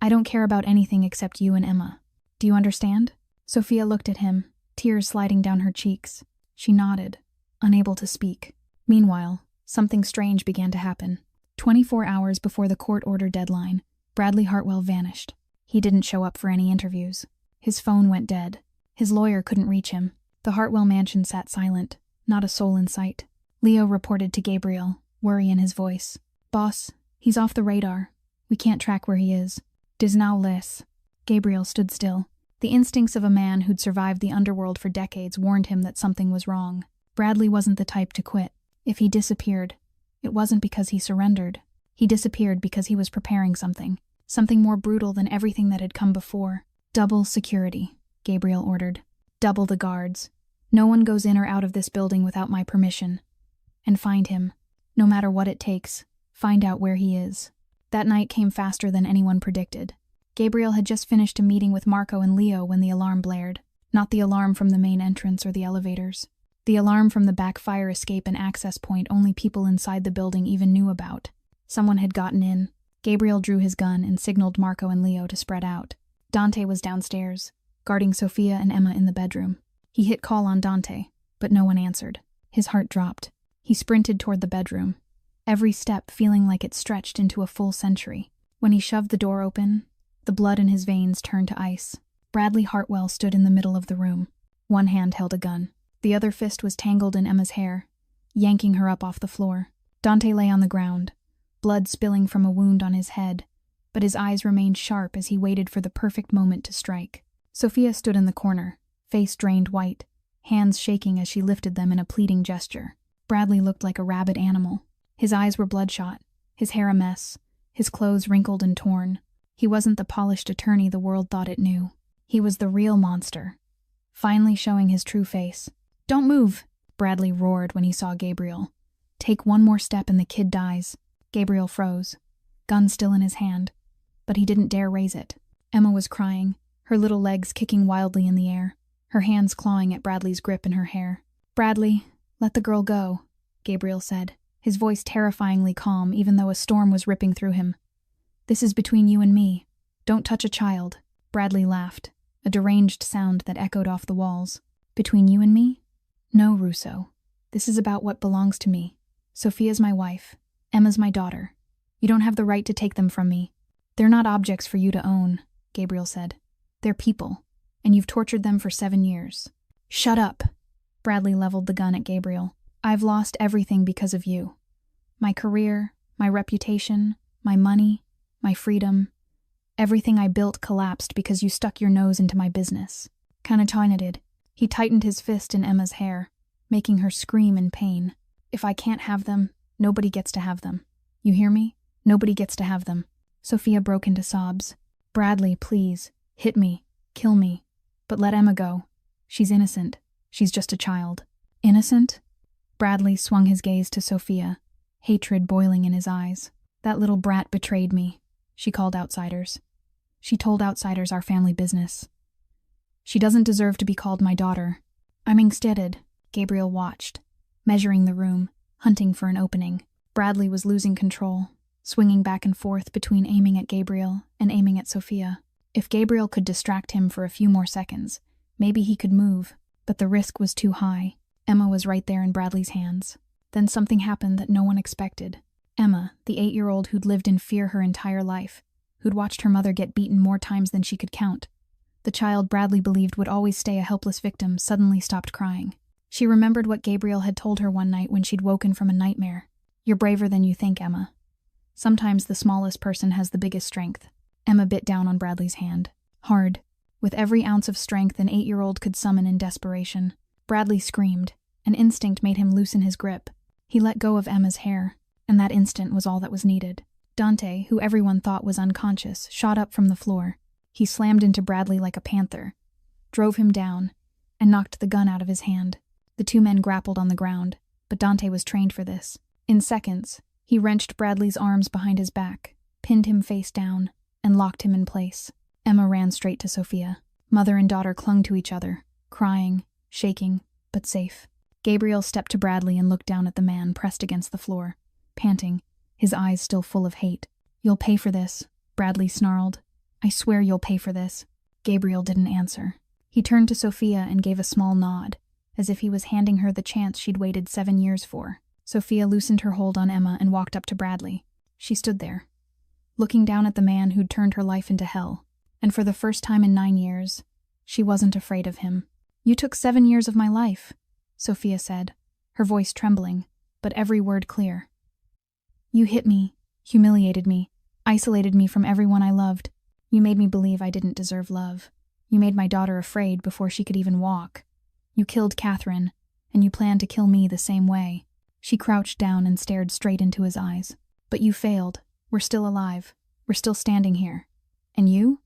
I don't care about anything except you and Emma. Do you understand?" Sophia looked at him, tears sliding down her cheeks. She nodded, unable to speak. Meanwhile, something strange began to happen. 24 hours before the court order deadline, Bradley Hartwell vanished. He didn't show up for any interviews. His phone went dead. His lawyer couldn't reach him. The Hartwell mansion sat silent, not a soul in sight. Leo reported to Gabriel, worry in his voice. "Boss, he's off the radar. We can't track where he is. Dis now less." Gabriel stood still. The instincts of a man who'd survived the underworld for decades warned him that something was wrong. Bradley wasn't the type to quit. If he disappeared, it wasn't because he surrendered. He disappeared because he was preparing something more brutal than everything that had come before. "Double security," Gabriel ordered. "Double the guards. No one goes in or out of this building without my permission. And find him. No matter what it takes, find out where he is." That night came faster than anyone predicted. Gabriel had just finished a meeting with Marco and Leo when the alarm blared. Not the alarm from the main entrance or the elevators. The alarm from the back fire escape and access point only people inside the building even knew about. Someone had gotten in. Gabriel drew his gun and signaled Marco and Leo to spread out. Dante was downstairs, guarding Sophia and Emma in the bedroom. He hit call on Dante, but no one answered. His heart dropped. He sprinted toward the bedroom, every step feeling like it stretched into a full century. When he shoved the door open, the blood in his veins turned to ice. Bradley Hartwell stood in the middle of the room. One hand held a gun. The other fist was tangled in Emma's hair, yanking her up off the floor. Dante lay on the ground, blood spilling from a wound on his head, but his eyes remained sharp as he waited for the perfect moment to strike. Sophia stood in the corner, face drained white, hands shaking as she lifted them in a pleading gesture. Bradley looked like a rabid animal. His eyes were bloodshot, his hair a mess, his clothes wrinkled and torn. He wasn't the polished attorney the world thought it knew. He was the real monster, finally showing his true face. "Don't move," Bradley roared when he saw Gabriel. "Take one more step and the kid dies." Gabriel froze, gun still in his hand, but he didn't dare raise it. Emma was crying, her little legs kicking wildly in the air, her hands clawing at Bradley's grip in her hair. "Bradley, let the girl go," Gabriel said, his voice terrifyingly calm even though a storm was ripping through him. "This is between you and me. Don't touch a child." Bradley laughed, a deranged sound that echoed off the walls. "Between you and me? No, Russo. This is about what belongs to me. Sophia's my wife. Emma's my daughter. You don't have the right to take them from me. They're not objects for you to own," Gabriel said. "They're people, and you've tortured them for 7 years." "Shut up." Bradley leveled the gun at Gabriel. "I've lost everything because of you. My career, My reputation, my money, my freedom. Everything I built collapsed because you stuck your nose into my business. Kanachina did. He tightened his fist in Emma's hair, making her scream in pain. If I can't have them, nobody gets to have them. You hear me? Nobody gets to have them. Sophia broke into sobs. Bradley, please, hit me, kill me. But let Emma go. She's innocent. She's just a child. Innocent? Bradley swung his gaze to Sophia, hatred boiling in his eyes. That little brat betrayed me. She called outsiders. She told outsiders our family business. She doesn't deserve to be called my daughter. I'm instead. Gabriel watched, measuring the room, hunting for an opening. Bradley was losing control, swinging back and forth between aiming at Gabriel and aiming at Sophia. If Gabriel could distract him for a few more seconds, maybe he could move, but the risk was too high. Emma was right there in Bradley's hands. Then something happened that no one expected. Emma, the 8-year-old who'd lived in fear her entire life, who'd watched her mother get beaten more times than she could count. The child Bradley believed would always stay a helpless victim suddenly stopped crying. She remembered what Gabriel had told her one night when she'd woken from a nightmare. You're braver than you think, Emma. Sometimes the smallest person has the biggest strength. Emma bit down on Bradley's hand. Hard. With every ounce of strength an 8-year-old could summon in desperation. Bradley screamed. An instinct made him loosen his grip. He let go of Emma's hair, and that instant was all that was needed. Dante, who everyone thought was unconscious, shot up from the floor. He slammed into Bradley like a panther, drove him down, and knocked the gun out of his hand. The two men grappled on the ground, but Dante was trained for this. In seconds, he wrenched Bradley's arms behind his back, pinned him face down, and locked him in place. Emma ran straight to Sophia. Mother and daughter clung to each other, crying, shaking, but safe. Gabriel stepped to Bradley and looked down at the man pressed against the floor, panting, his eyes still full of hate. You'll pay for this, Bradley snarled. I swear you'll pay for this. Gabriel didn't answer. He turned to Sophia and gave a small nod, as if he was handing her the chance she'd waited 7 years for. Sophia loosened her hold on Emma and walked up to Bradley. She stood there, looking down at the man who'd turned her life into hell. And for the first time in 9 years, she wasn't afraid of him. You took 7 years of my life, Sophia said, her voice trembling, but every word clear. You hit me, humiliated me, isolated me from everyone I loved. You made me believe I didn't deserve love. You made my daughter afraid before she could even walk. You killed Catherine, and you planned to kill me the same way. She crouched down and stared straight into his eyes. But you failed. We're still alive. We're still standing here. And you?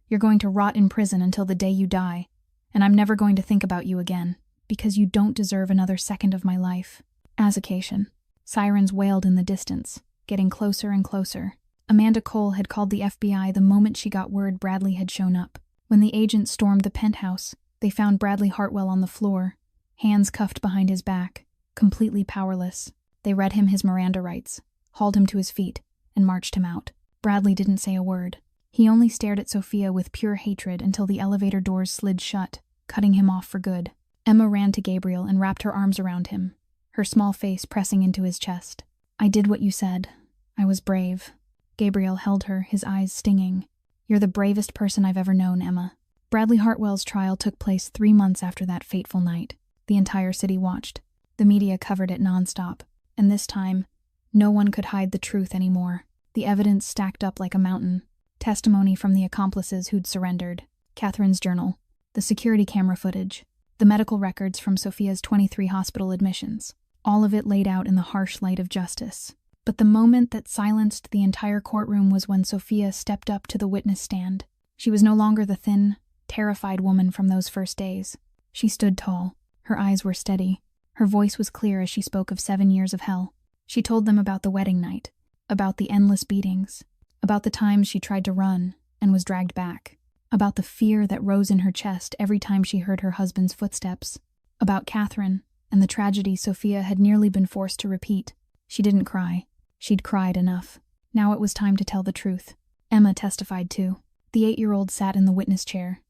You're going to rot in prison until the day you die, and I'm never going to think about you again, because you don't deserve another second of my life. Azacation. Sirens wailed in the distance, getting closer and closer. Amanda Cole had called the FBI the moment she got word Bradley had shown up. When the agents stormed the penthouse, they found Bradley Hartwell on the floor, hands cuffed behind his back, completely powerless. They read him his Miranda rights, hauled him to his feet, and marched him out. Bradley didn't say a word. He only stared at Sophia with pure hatred until the elevator doors slid shut, cutting him off for good. Emma ran to Gabriel and wrapped her arms around him, her small face pressing into his chest. I did what you said. I was brave. Gabriel held her, his eyes stinging. You're the bravest person I've ever known, Emma. Bradley Hartwell's trial took place 3 months after that fateful night. The entire city watched. The media covered it nonstop. And this time, no one could hide the truth anymore. The evidence stacked up like a mountain. Testimony from the accomplices who'd surrendered. Catherine's journal. The security camera footage. The medical records from Sophia's 23 hospital admissions. All of it laid out in the harsh light of justice. But the moment that silenced the entire courtroom was when Sophia stepped up to the witness stand. She was no longer the thin, terrified woman from those first days. She stood tall. Her eyes were steady. Her voice was clear as she spoke of 7 years of hell. She told them about the wedding night, about the endless beatings, about the times she tried to run and was dragged back, about the fear that rose in her chest every time she heard her husband's footsteps, about Catherine and the tragedy Sophia had nearly been forced to repeat. She didn't cry. She'd cried enough. Now it was time to tell the truth. Emma testified too. The 8-year-old sat in the witness chair,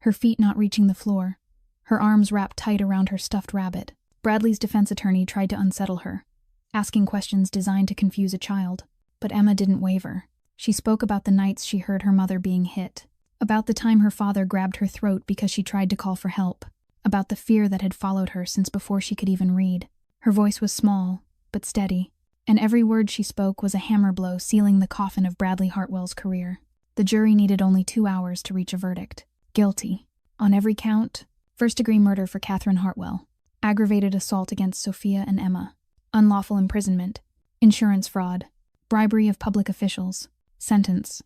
her feet not reaching the floor, her arms wrapped tight around her stuffed rabbit. Bradley's defense attorney tried to unsettle her, asking questions designed to confuse a child. But Emma didn't waver. She spoke about the nights she heard her mother being hit, about the time her father grabbed her throat because she tried to call for help, about the fear that had followed her since before she could even read. Her voice was small, but steady. and every word she spoke was a hammer blow sealing the coffin of Bradley Hartwell's career. The jury needed only 2 hours to reach a verdict. Guilty. On every count: first-degree murder for Catherine Hartwell, aggravated assault against Sophia and Emma, unlawful imprisonment, insurance fraud, bribery of public officials. Sentence: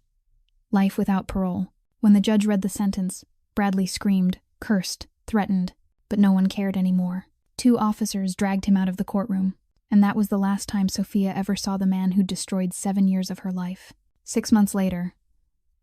life without parole. When the judge read the sentence, Bradley screamed, cursed, threatened, but no one cared anymore. 2 officers dragged him out of the courtroom, and that was the last time Sophia ever saw the man who destroyed 7 years of her life. 6 months later,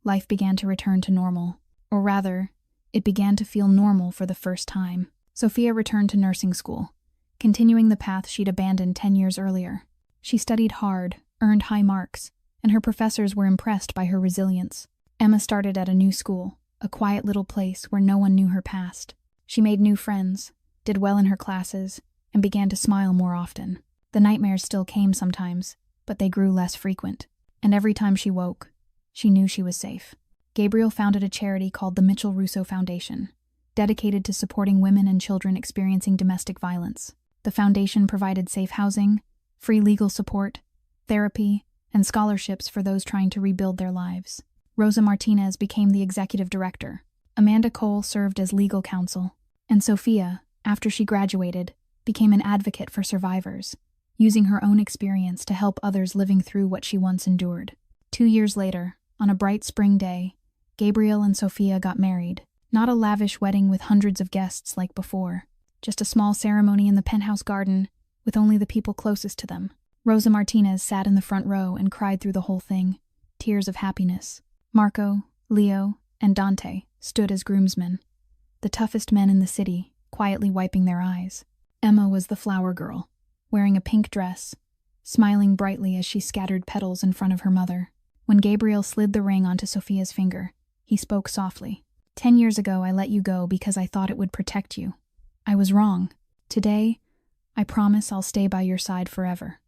life began to return to normal, or rather, it began to feel normal for the first time. Sophia returned to nursing school, continuing the path she'd abandoned 10 years earlier. She studied hard, earned high marks, and her professors were impressed by her resilience. Emma started at a new school, a quiet little place where no one knew her past. She made new friends, did well in her classes, and began to smile more often. The nightmares still came sometimes, but they grew less frequent. And every time she woke, she knew she was safe. Gabriel founded a charity called the Mitchell Russo Foundation, dedicated to supporting women and children experiencing domestic violence. The foundation provided safe housing, free legal support, therapy, and scholarships for those trying to rebuild their lives. Rosa Martinez became the executive director. Amanda Cole served as legal counsel. And Sophia, after she graduated, became an advocate for survivors, using her own experience to help others living through what she once endured. 2 years later, on a bright spring day, Gabriel and Sophia got married. Not a lavish wedding with hundreds of guests like before, just a small ceremony in the penthouse garden with only the people closest to them. Rosa Martinez sat in the front row and cried through the whole thing, tears of happiness. Marco, Leo, and Dante stood as groomsmen, the toughest men in the city, quietly wiping their eyes. Emma was the flower girl, wearing a pink dress, smiling brightly as she scattered petals in front of her mother. When Gabriel slid the ring onto Sophia's finger, he spoke softly. 10 years ago, I let you go because I thought it would protect you. I was wrong. Today, I promise I'll stay by your side forever.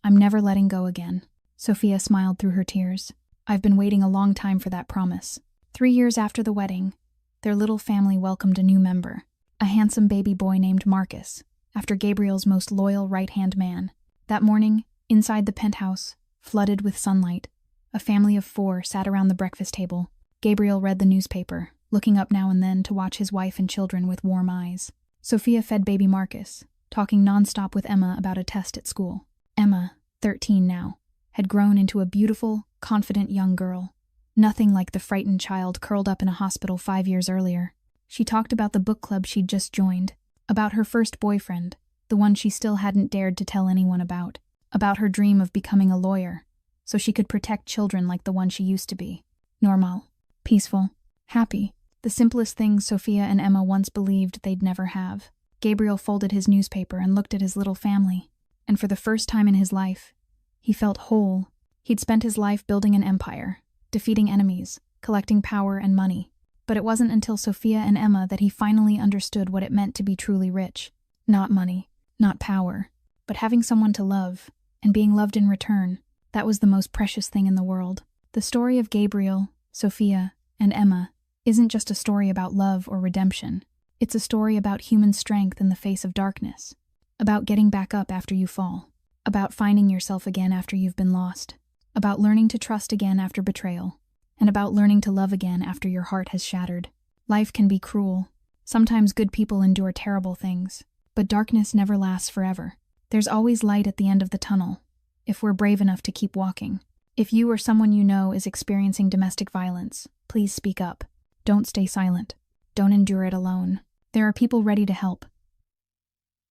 I'm never letting go again. Sophia smiled through her tears. I've been waiting a long time for that promise. 3 years after the wedding, their little family welcomed a new member, a handsome baby boy named Marcus, after Gabriel's most loyal right-hand man. That morning, inside the penthouse, flooded with sunlight, a family of 4 sat around the breakfast table. Gabriel read the newspaper, looking up now and then to watch his wife and children with warm eyes. Sophia fed baby Marcus, talking nonstop with Emma about a test at school. Emma, 13 now, had grown into a beautiful, confident young girl, nothing like the frightened child curled up in a hospital 5 years earlier. She talked about the book club she'd just joined, about her first boyfriend, the one she still hadn't dared to tell anyone about her dream of becoming a lawyer, so she could protect children like the one she used to be. Normal, peaceful, happy, the simplest things Sophia and Emma once believed they'd never have. Gabriel folded his newspaper and looked at his little family, and for the first time in his life, he felt whole. He'd spent his life building an empire, defeating enemies, collecting power and money. But it wasn't until Sophia and Emma that he finally understood what it meant to be truly rich. Not money, not power, but having someone to love, and being loved in return. That was the most precious thing in the world. The story of Gabriel, Sophia, and Emma isn't just a story about love or redemption. It's a story about human strength in the face of darkness, about getting back up after you fall, about finding yourself again after you've been lost, about learning to trust again after betrayal, and about learning to love again after your heart has shattered. Life can be cruel. Sometimes good people endure terrible things, but darkness never lasts forever. There's always light at the end of the tunnel, if we're brave enough to keep walking. If you or someone you know is experiencing domestic violence, please speak up. Don't stay silent. Don't endure it alone. There are people ready to help.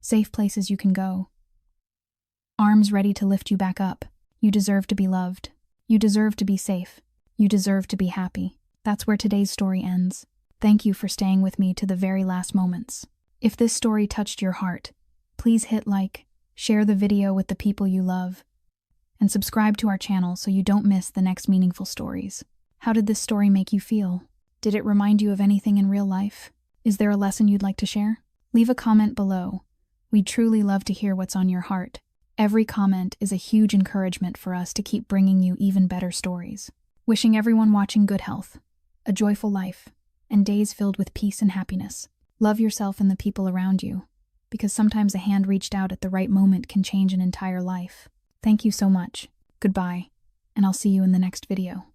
Safe places you can go. Arms ready to lift you back up. You deserve to be loved. You deserve to be safe. You deserve to be happy. That's where today's story ends. Thank you for staying with me to the very last moments. If this story touched your heart, please hit like, share the video with the people you love, and subscribe to our channel so you don't miss the next meaningful stories. How did this story make you feel? Did it remind you of anything in real life? Is there a lesson you'd like to share? Leave a comment below. We'd truly love to hear what's on your heart. Every comment is a huge encouragement for us to keep bringing you even better stories. Wishing everyone watching good health, a joyful life, and days filled with peace and happiness. Love yourself and the people around you, because sometimes a hand reached out at the right moment can change an entire life. Thank you so much. Goodbye, and I'll see you in the next video.